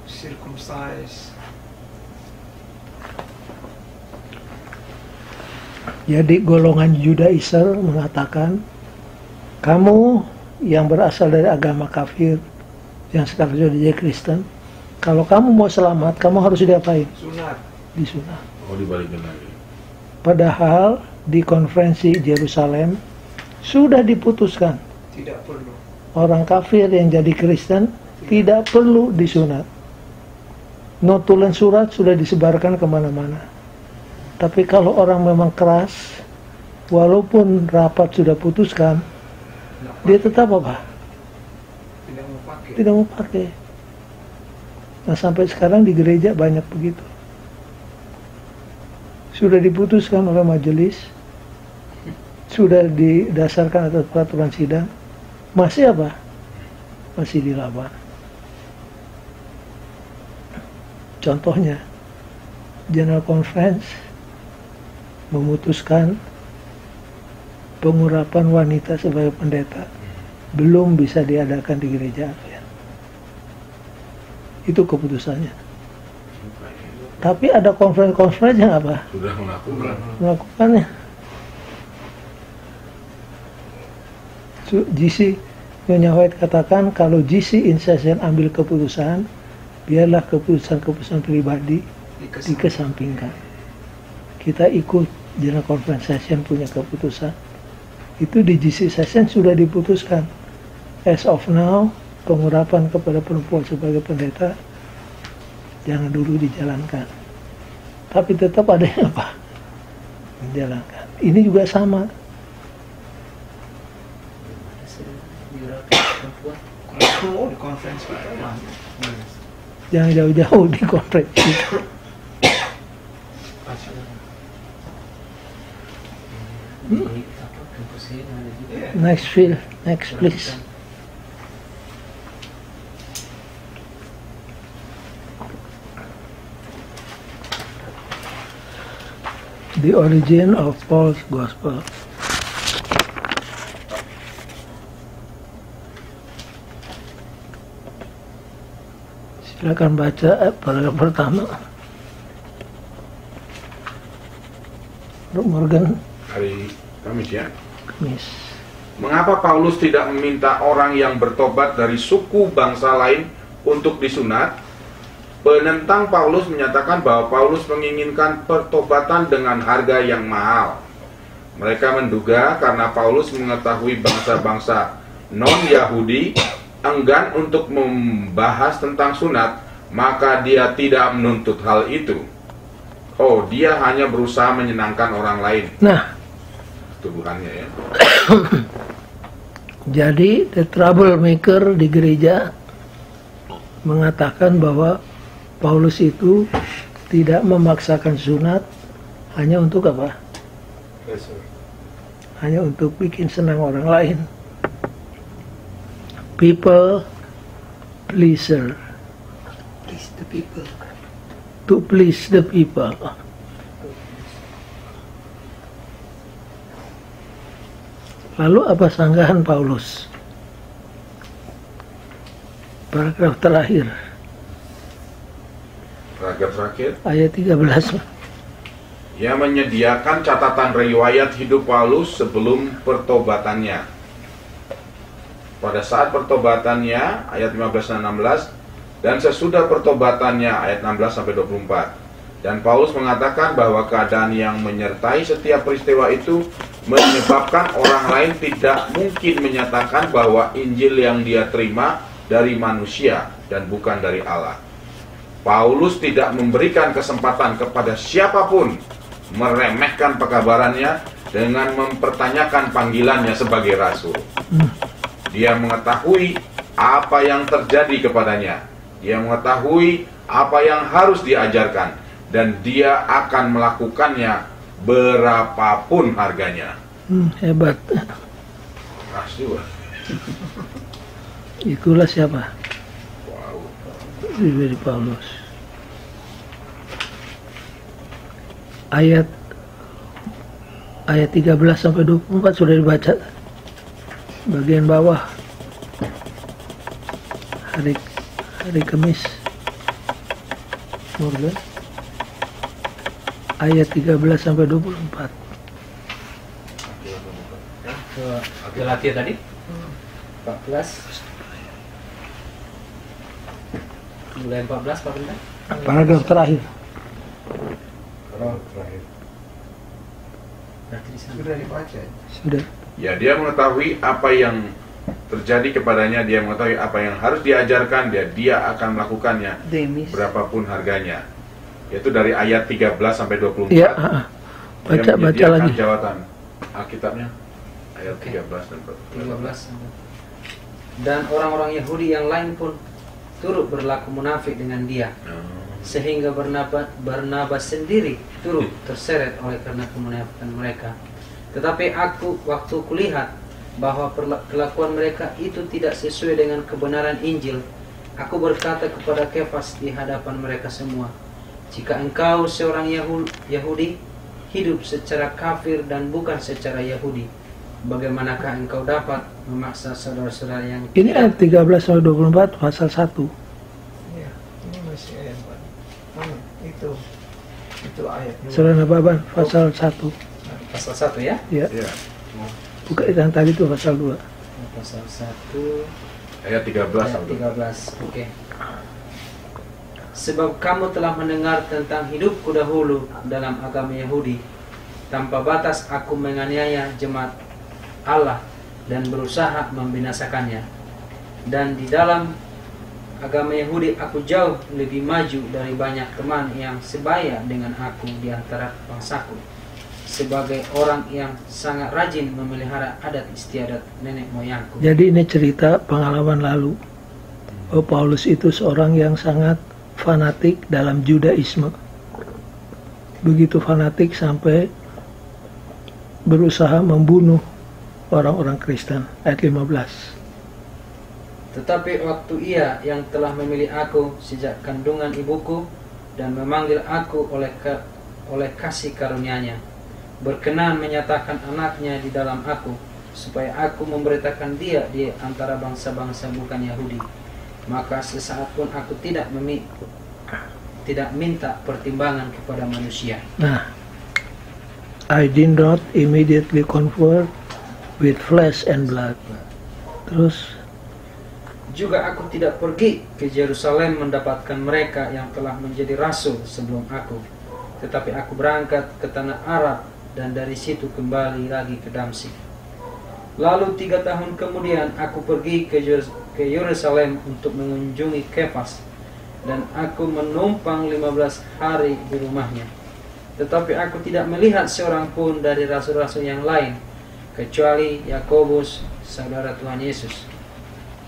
circumcise. Jadi golongan Judaizer mengatakan, kamu yang berasal dari agama kafir, yang sekarang sudah jadi Kristen, kalau kamu mau selamat, kamu harus diapain? Sunat. Disunat. Oh, dibalikin lagi. Padahal di konferensi Yerusalem sudah diputuskan, Tidak perlu. orang kafir yang jadi Kristen tidak perlu disunat. Notulen surat sudah disebarkan kemana-mana. Tapi kalau orang memang keras, walaupun rapat sudah putuskan, dia tetap apa? Tidak mau pakai. Tidak mau pakai. Nah, sampai sekarang di gereja banyak begitu. Sudah diputuskan oleh majelis, sudah didasarkan atas peraturan sidang, masih apa? Masih dilawan. Contohnya, General Conference memutuskan pengurapan wanita sebagai pendeta belum bisa diadakan di gereja Advent. Itu keputusannya. Tapi ada konferensi yang apa? Sudah Melakukannya. GC Nyonya White katakan kalau GC in session ambil keputusan, biarlah keputusan pribadi dikesampingkan. Kita ikut General Conference Session punya keputusan. Itu di GC Session sudah diputuskan. As of now, pengurapan kepada perempuan sebagai pendeta jangan dulu dijalankan. Tapi tetap ada yang apa? Menjalankan. Ini juga sama. Kalau di conference pertama. Jangan jauh-jauh di konferensi. Next please. The origin of Paul's gospel. Silakan baca paragraf pertama. Morgan. Hari Kamis ya. Kamis. Mengapa Paulus tidak meminta orang yang bertobat dari suku bangsa lain untuk disunat? Penentang Paulus menyatakan bahwa Paulus menginginkan pertobatan dengan harga yang mahal. Mereka menduga karena Paulus mengetahui bangsa-bangsa non-Yahudi enggan untuk membahas tentang sunat, maka dia tidak menuntut hal itu. Oh, dia hanya berusaha menyenangkan orang lain. Nah, tubuhannya ya. Jadi the troublemaker di gereja mengatakan bahwa Paulus itu tidak memaksakan sunat hanya untuk apa? Hanya untuk bikin senang orang lain. People pleaser. Please the people. To please the people. Lalu apa sanggahan Paulus? Paragraf terakhir. Paragraf terakhir. Ayat 13. Ia menyediakan catatan riwayat hidup Paulus sebelum pertobatannya. Pada saat pertobatannya, ayat 15 dan 16, dan sesudah pertobatannya, ayat 16 sampai 24. Dan Paulus mengatakan bahwa keadaan yang menyertai setiap peristiwa itu menyebabkan orang lain tidak mungkin menyatakan bahwa Injil yang dia terima dari manusia dan bukan dari Allah. Paulus tidak memberikan kesempatan kepada siapapun meremehkan pekabarannya dengan mempertanyakan panggilannya sebagai rasul. Dia mengetahui apa yang terjadi kepadanya. Dia mengetahui apa yang harus diajarkan. Dan dia akan melakukannya berapapun harganya. Hebat. Rasul. Itulah siapa? Wow. Pribadi Paulus. Ayat 13 sampai 24 sudah dibaca. Bagian bawah. Hari Kamis. Morgan. Ayat 13 sampai 24. Ke latihan tadi 14 mulai 14 Pak Benda. Paragraf terakhir. Sudah dibaca. Sudah. Ya, dia mengetahui apa yang terjadi kepadanya, dia mengetahui apa yang harus diajarkan, dia akan melakukannya Demis. berapapun harganya. Yaitu dari ayat 13 sampai 24. Ya, Dia baca menyediakan lagi. jawatan Alkitabnya ayat 13 dan 13. Dan orang-orang Yahudi yang lain pun turut berlaku munafik dengan dia, sehingga Barnabas sendiri turut terseret oleh karena kemunafikan mereka. Tetapi aku, waktu kulihat bahwa kelakuan mereka itu tidak sesuai dengan kebenaran Injil, aku berkata kepada Kefas di hadapan mereka semua, jika engkau seorang Yahudi hidup secara kafir dan bukan secara Yahudi, bagaimanakah engkau dapat memaksa saudara-saudara yang Ini ayat 13 sampai 24 pasal 1. Ya, ini masih ayat 4. Itu Itu ayatnya. Surah Nababan pasal 1. Pasal 1 ya. Ya. Ya. Bukan yang tadi itu pasal 2. Pasal 1 Ayat 13. ayat Abdul. 13. Oke. Sebab kamu telah mendengar tentang hidupku dahulu dalam agama Yahudi. Tanpa batas aku menganiaya jemaat Allah dan berusaha membinasakannya. Dan di dalam agama Yahudi aku jauh lebih maju dari banyak teman yang sebaya dengan aku di antara bangsaku, sebagai orang yang sangat rajin memelihara adat istiadat nenek moyangku. Jadi ini cerita pengalaman lalu. Oh, Paulus itu seorang yang sangat fanatik dalam Judaisme. Begitu fanatik sampai berusaha membunuh orang-orang Kristen. Ayat 15. Tetapi waktu ia yang telah memilih aku sejak kandungan ibuku dan memanggil aku oleh kasih karunia-Nya, berkenan menyatakan anaknya di dalam aku, supaya aku memberitakan dia di antara bangsa-bangsa bukan Yahudi, maka sesaat pun aku tidak minta pertimbangan kepada manusia. Nah, I did not immediately convert with flesh and blood. Terus Juga aku tidak pergi ke Yerusalem mendapatkan mereka yang telah menjadi rasul sebelum aku, tetapi aku berangkat ke tanah Arab dan dari situ kembali lagi ke Damsyik. Lalu 3 tahun kemudian aku pergi ke Yerusalem untuk mengunjungi Kefas, dan aku menumpang 15 hari di rumahnya. Tetapi aku tidak melihat seorang pun dari rasul-rasul yang lain, kecuali Yakobus, saudara Tuhan Yesus.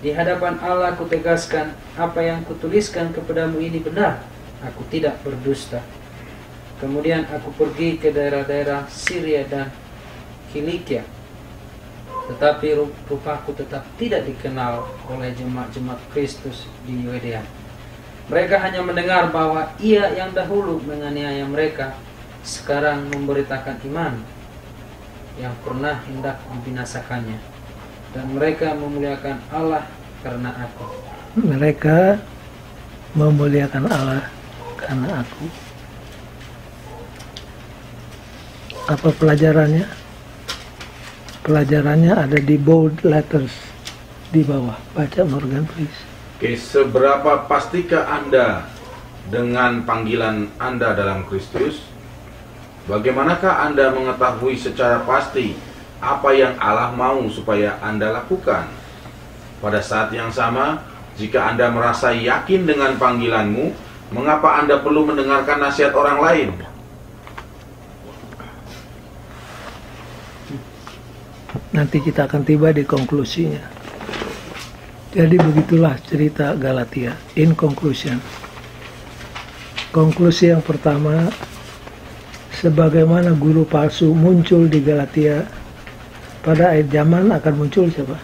Di hadapan Allah aku tegaskan, apa yang kutuliskan kepadamu ini benar, aku tidak berdusta. Kemudian aku pergi ke daerah-daerah Syria dan Kilikia, tetapi rupaku tetap tidak dikenal oleh jemaat-jemaat Kristus di Yudea. Mereka hanya mendengar bahwa ia yang dahulu menganiaya mereka sekarang memberitakan iman yang pernah hendak membinasakannya. Dan mereka memuliakan Allah karena aku. Mereka memuliakan Allah karena aku. Apa pelajarannya? Pelajarannya ada di bold letters di bawah. Baca Morgan, please. Oke, seberapa pastikah Anda dengan panggilan Anda dalam Kristus? Bagaimanakah Anda mengetahui secara pasti apa yang Allah mau supaya Anda lakukan? Pada saat yang sama, jika Anda merasa yakin dengan panggilanmu, mengapa Anda perlu mendengarkan nasihat orang lain? Nanti kita akan tiba di konklusinya. Jadi begitulah cerita Galatia. In conclusion, konklusi yang pertama, sebagaimana guru palsu muncul di Galatia, pada akhir zaman akan muncul siapa?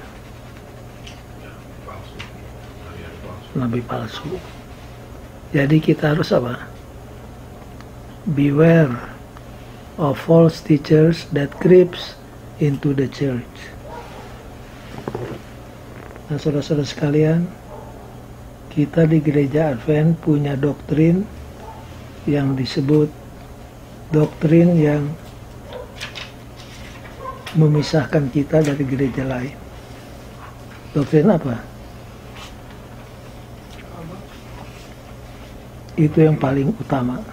Nabi palsu. Jadi kita harus apa? Beware of false teachers that creeps into the church. Nah, saudara-saudara sekalian, kita di gereja Advent punya doktrin yang disebut doktrin yang memisahkan kita dari gereja lain. Doktrin apa? Itu yang paling utama.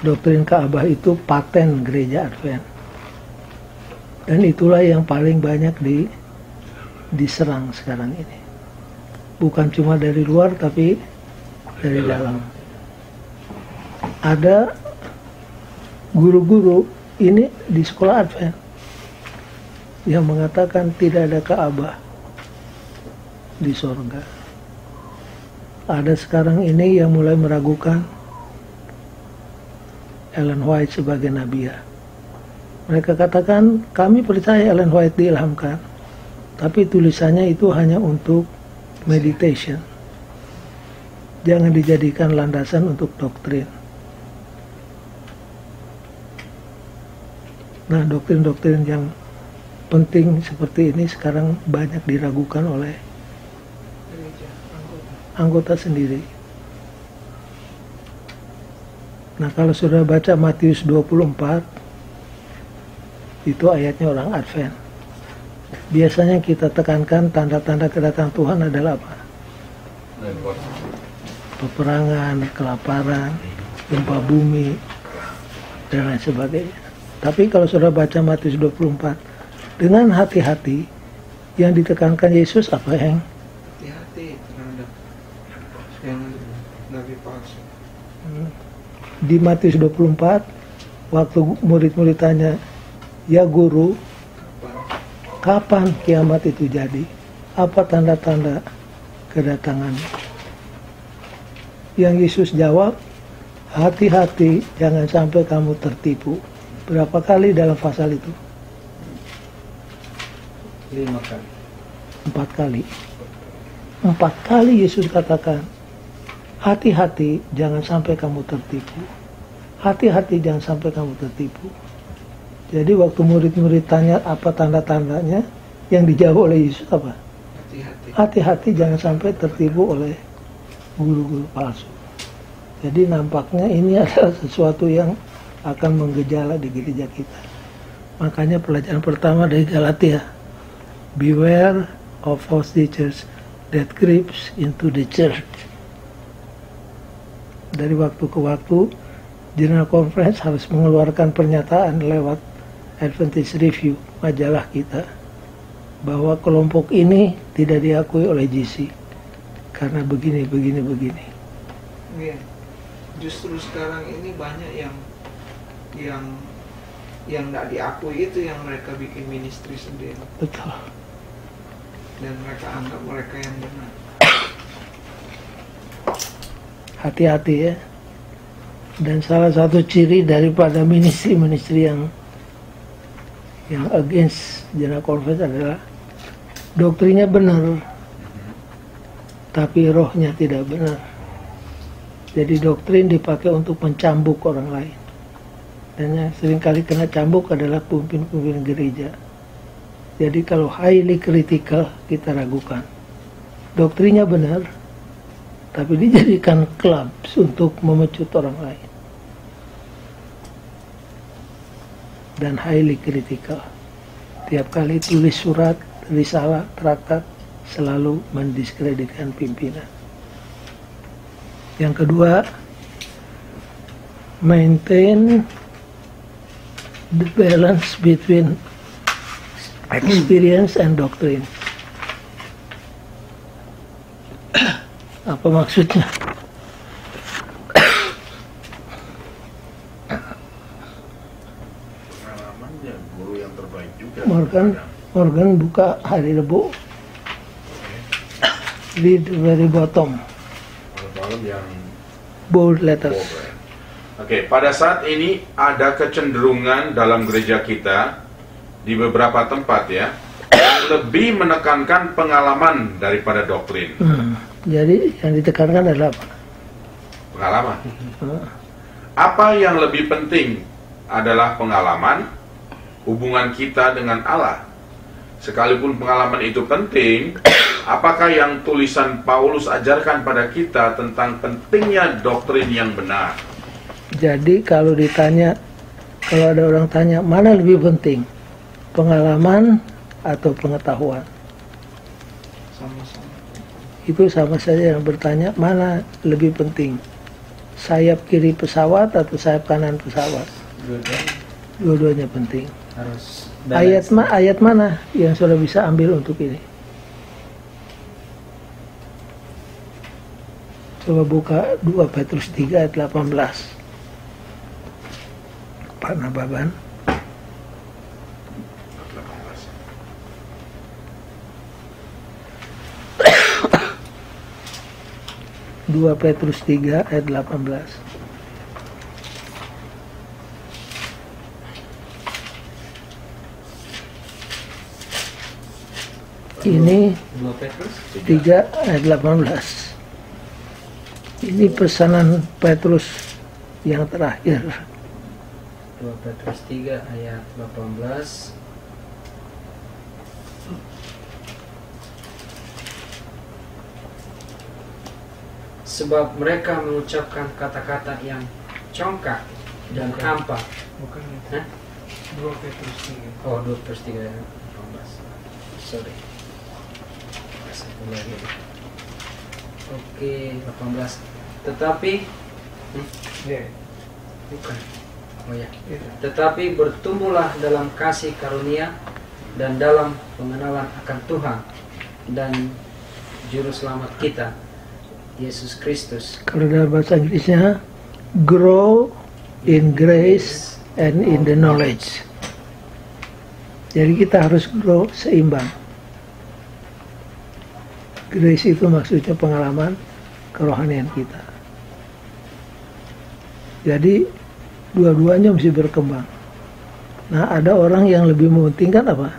Doktrin Ka'bah itu paten gereja Advent. Dan itulah yang paling banyak diserang sekarang ini. Bukan cuma dari luar, tapi dari dalam. Ada guru-guru ini di sekolah Advent yang mengatakan tidak ada Ka'bah di sorga. Ada sekarang ini yang mulai meragukan Ellen White sebagai nabiah. Mereka katakan, kami percaya Ellen White diilhamkan, tapi tulisannya itu hanya untuk meditation. Jangan dijadikan landasan untuk doktrin. Nah, doktrin-doktrin yang penting seperti ini sekarang banyak diragukan oleh anggota sendiri. Nah, kalau sudah baca Matius 24, itu ayatnya orang Advent. Biasanya kita tekankan tanda-tanda kedatangan Tuhan adalah apa? Peperangan, kelaparan, gempa bumi, dan lain sebagainya. Tapi kalau sudah baca Matius 24, dengan hati-hati, yang ditekankan Yesus apa yang? Hati-hati terhadap yang nabi palsu. Di Matius 24, waktu murid-murid tanya, ya guru, kapan kiamat itu jadi? Apa tanda-tanda kedatangannya? Yang Yesus jawab, hati-hati jangan sampai kamu tertipu. Berapa kali dalam pasal itu? 5 kali. 4 kali. 4 kali Yesus katakan, hati-hati jangan sampai kamu tertipu. Hati-hati jangan sampai kamu tertipu. Jadi waktu murid-murid tanya apa tanda-tandanya, yang dijawab oleh Yesus apa? Hati-hati. Hati-hati jangan sampai tertipu oleh guru-guru palsu. Jadi nampaknya ini adalah sesuatu yang akan menggejala di gereja kita. Makanya pelajaran pertama dari Galatia, beware of false teachers that creeps into the church. Dari waktu ke waktu, General Conference harus mengeluarkan pernyataan lewat Adventist Review, majalah kita, bahwa kelompok ini tidak diakui oleh GC karena begini. Iya. Justru sekarang ini banyak yang tidak diakui, itu yang mereka bikin ministry sendiri Betul. dan mereka anggap mereka yang benar. Hati-hati ya. Dan salah satu ciri daripada ministry yang against General Conference adalah doktrinnya benar, tapi rohnya tidak benar. Jadi doktrin dipakai untuk mencambuk orang lain. Dan yang seringkali kena cambuk adalah pemimpin-pemimpin gereja. Jadi kalau highly critical, kita ragukan. Doktrinnya benar, tapi dijadikan clubs untuk memecut orang lain. Dan highly critical. Tiap kali tulis surat, risalah, traktat, selalu mendiskreditkan pimpinan. Yang kedua, maintain the balance between experience and doctrine. Apa maksudnya? Pengalamannya guru yang terbaik juga. Morgan buka hari Rebu. Di very bottom. Malam yang Bold letters. Oke, pada saat ini ada kecenderungan dalam gereja kita di beberapa tempat ya yang lebih menekankan pengalaman daripada doktrin. Jadi yang ditekankan adalah apa? Pengalaman. Apa yang lebih penting adalah pengalaman hubungan kita dengan Allah. Sekalipun pengalaman itu penting, apakah yang tulisan Paulus ajarkan pada kita tentang pentingnya doktrin yang benar? Jadi kalau ada orang tanya, mana lebih penting? Pengalaman atau pengetahuan? Sama-sama. Itu sama saja yang bertanya, mana lebih penting? Sayap kiri pesawat atau sayap kanan pesawat? Dua-duanya penting. Harus Ayat mana yang sudah bisa ambil untuk ini? Coba buka 2 Petrus 3 ayat 18. Pak Nababan. 2 Petrus 3 ayat 18. Ini 2 Petrus 3 ayat 18. Ini pesanan Petrus yang terakhir. 2 Petrus 3 ayat 18. Sebab mereka mengucapkan kata-kata yang congkak dan hampa. Bukan itu. Hah? 2 Petrus 3. Oh, 2/3 18. Sorry. Satu lagi. Oke, 18. Tetapi Ya, bukan. Oh ya. itu. Tetapi bertumbuhlah dalam kasih karunia dan dalam pengenalan akan Tuhan dan Juru Selamat kita, Yesus Kristus. Kalau dalam bahasa Inggrisnya, grow in grace and in the knowledge. Jadi kita harus grow seimbang. Grace itu maksudnya pengalaman kerohanian kita. Jadi dua-duanya mesti berkembang. Nah, ada orang yang lebih mementingkan apa?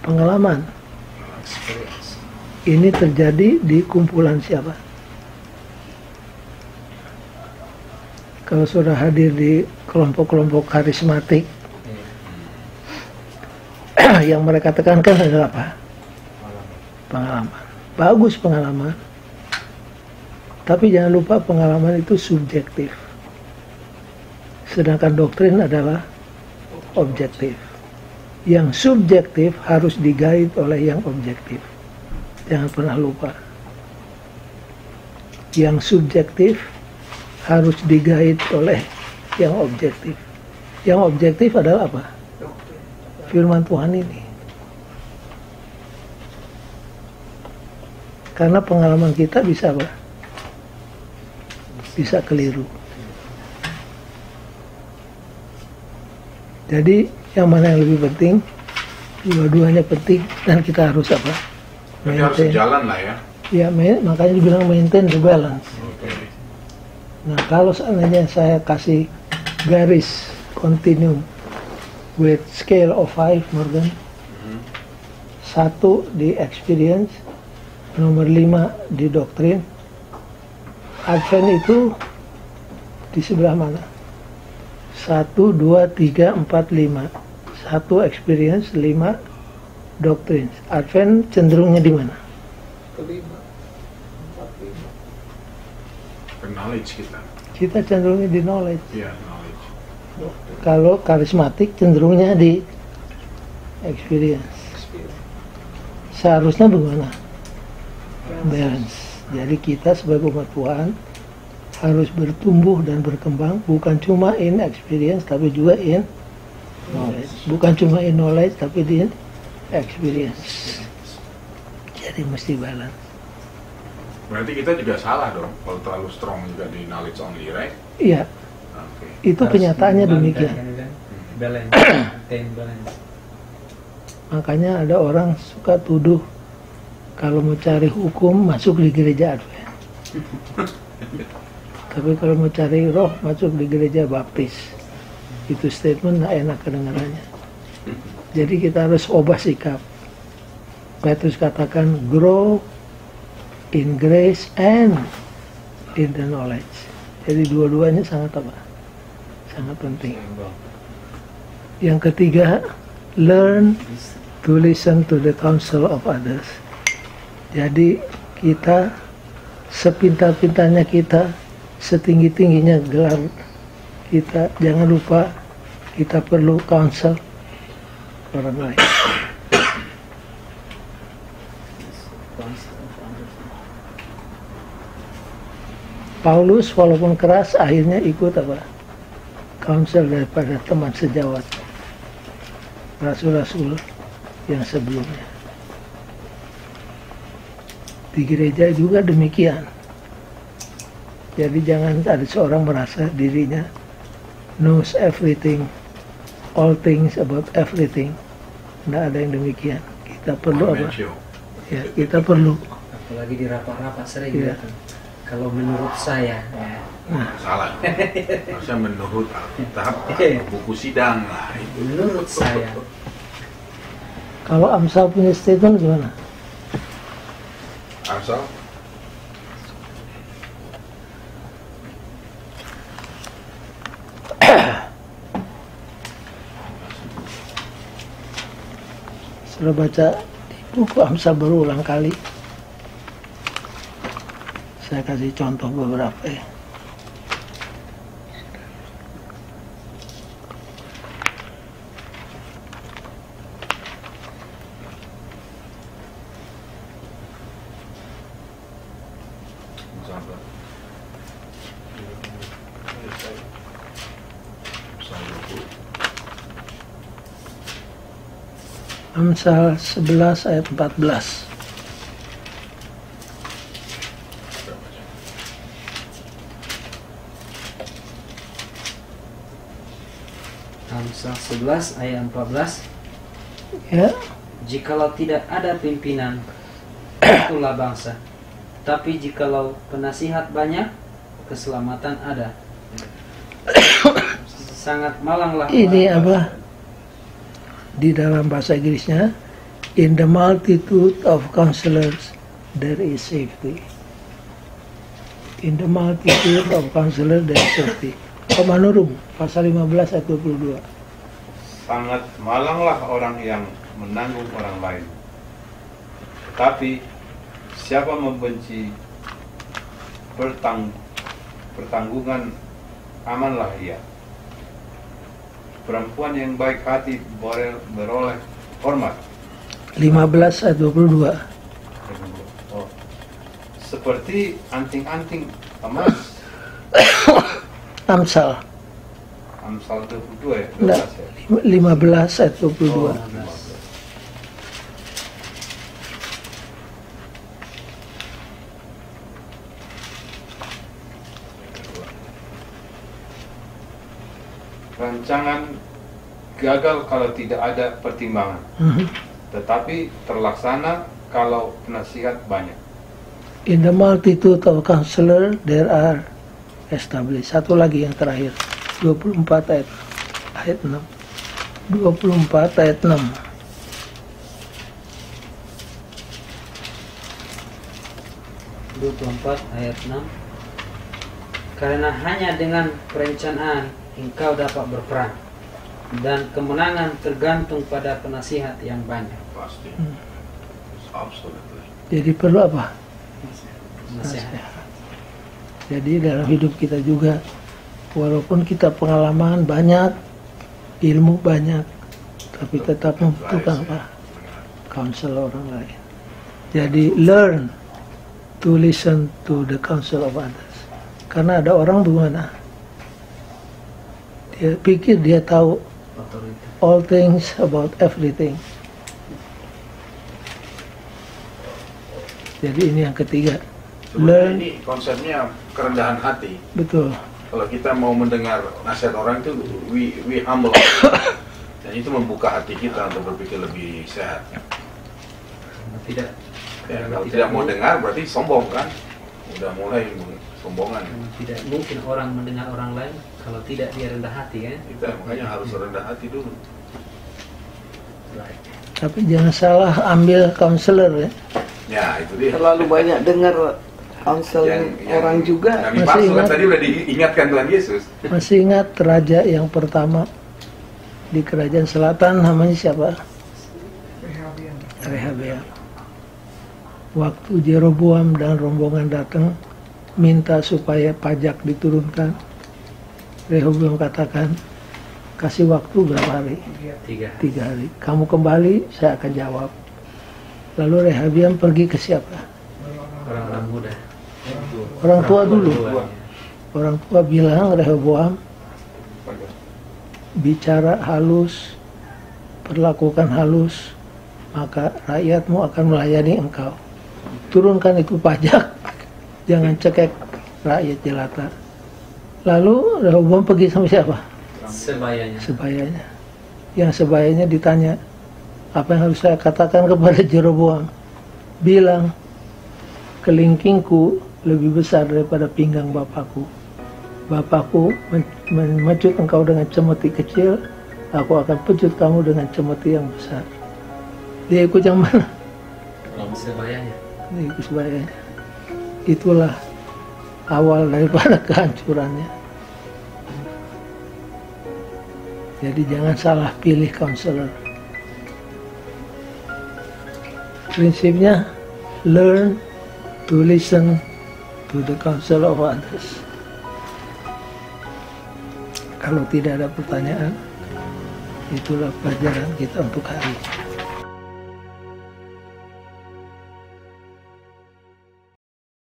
Pengalaman. Experience. Ini terjadi di kumpulan siapa? Kalau sudah hadir di kelompok-kelompok karismatik, yang mereka tekankan adalah apa? Pengalaman. Bagus pengalaman. Tapi jangan lupa pengalaman itu subjektif. Sedangkan doktrin adalah objektif. Yang subjektif harus digait oleh yang objektif. Jangan pernah lupa. Yang subjektif harus digait oleh yang objektif. Yang objektif adalah apa? Firman Tuhan ini. Karena pengalaman kita bisa apa? Bisa keliru. Jadi yang mana yang lebih penting? Dua-duanya penting dan kita harus apa? Tapi harus jalan lah ya. Ya, makanya dibilang maintain the balance. Oke. Nah, kalau seandainya saya kasih garis continue with scale of 5, Morgan, 1 di experience, nomor 5 di doktrin. Advent itu di sebelah mana? 1, 2, 3, 4, 5. 1 experience, 5 doktrin. Advent cenderungnya di mana? kelima, 4, 5. Knowledge kita. Kita cenderungnya di knowledge. Iya, knowledge. Kalau karismatik cenderungnya di experience. Seharusnya bagaimana? Balance. Jadi kita sebagai umat Tuhan harus bertumbuh dan berkembang, bukan cuma in experience tapi juga in knowledge. Bukan cuma in knowledge tapi di experience. Jadi mesti balance. Berarti kita juga salah dong kalau terlalu strong juga di knowledge only, right? Iya, Oke. itu kenyataannya demikian. Balance. Maintain balance. Makanya ada orang suka tuduh kalau mau cari hukum masuk di gereja Advent. Tapi kalau mau cari roh masuk di gereja Baptis. Itu statement nggak enak kedengarannya. Jadi kita harus ubah sikap. Petrus katakan grow in grace and in the knowledge. Jadi dua-duanya sangat apa? Sangat penting. Yang ketiga, learn to listen to the counsel of others. Jadi kita sepintar-pintarnya kita, setinggi-tingginya gelar kita, jangan lupa kita perlu counsel orang lain. Paulus walaupun keras akhirnya ikut apa? Counsel daripada teman sejawat rasul-rasul yang sebelumnya. Di gereja juga demikian. Jadi jangan ada seorang merasa dirinya knows everything, all things about everything. Tidak ada yang demikian. Kita perlu apa? Ya, kita perlu. Apalagi di rapat-rapat sering Iya. datang. Kalau menurut saya, Salah. Harusnya menurut Alkitab, buku sidang lah. menurut saya, Kalau Amsal punya statement gimana? Amsal? Sudah baca di buku Amsal berulang kali. Saya kasih contoh beberapa ya. Amsal 11 ayat 14. Amsal 11 ayat 14. Ya, Jikalau tidak ada pimpinan, itulah bangsa. Tapi jikalau penasihat banyak, keselamatan ada. Sangat malanglah ini orang- apa? Di dalam bahasa Inggrisnya, in the multitude of counselors there is safety. In the multitude of counselors there is safety. Komanurum, pasal 15 ayat 22. Sangat malanglah orang yang menanggung orang lain. Tetapi siapa membenci pertanggungan, amanlah ia. Perempuan yang baik hati beroleh hormat. 15 ayat 22. Oh. Seperti anting-anting emas. Amsal Amsal 22 ya? Enggak, 12 ya? 15 ayat 22. 15. Rancangan gagal kalau tidak ada pertimbangan, tetapi terlaksana kalau penasihat banyak. In the multitude of counselors there are established. Satu lagi yang terakhir, 24 ayat 6. 24 ayat 6. Ayat 6. Karena hanya dengan perencanaan engkau dapat berperang, dan kemenangan tergantung pada penasihat yang banyak. Pasti. Absolutely. Jadi perlu apa? Nasihat. Jadi dalam hidup kita juga, walaupun kita pengalaman banyak, ilmu banyak, tapi tetap membutuhkan apa? Counsel orang lain. Jadi learn to listen to the counsel of others. Karena ada orang bagaimana? Dia pikir dia tahu Otoritas. all things about everything. Jadi ini yang ketiga. Sebenarnya Learn, ini konsepnya kerendahan hati. betul. Kalau kita mau mendengar nasihat orang itu, we humble. Dan itu membuka hati kita untuk berpikir lebih sehat. Tidak. Ya, kalau tidak mau dengar berarti sombong kan? Udah mulai sombongan. Tidak mungkin orang mendengar orang lain kalau tidak dia rendah hati, kan? Kita makanya harus rendah hati dulu. Tapi jangan salah ambil counselor ya. Ya itu dia. Terlalu banyak dengar counsel orang juga. Nabi Masih palsu kan ingat? tadi udah diingatkan Tuhan Yesus. Masih ingat raja yang pertama di kerajaan selatan namanya siapa? Rehabeam. Waktu Jeroboam dan rombongan datang minta supaya pajak diturunkan, Rehoboam katakan, kasih waktu berapa hari? 3 hari. Kamu kembali, saya akan jawab. Lalu Rehabeam pergi ke siapa? Orang-orang muda. Orang tua dulu. Tua. Orang tua bilang, Rehoboam, bicara halus, perlakukan halus, maka rakyatmu akan melayani engkau. Turunkan itu pajak, jangan cekek rakyat jelata. Lalu Rehoboam pergi sama siapa? Sebayanya. Sebayanya. Yang sebayanya ditanya, apa yang harus saya katakan kepada Jeroboam? Bilang, kelingkingku lebih besar daripada pinggang bapakku. Bapakku memecut engkau dengan cemeti kecil, aku akan pecut kamu dengan cemeti yang besar. Dia ikut yang mana? Sebayanya. Dia ikut sebayanya. Itulah awal daripada kehancurannya. Jadi jangan salah pilih counselor. Prinsipnya, learn to listen to the counsel of others. Kalau tidak ada pertanyaan, itulah pelajaran kita untuk hari ini.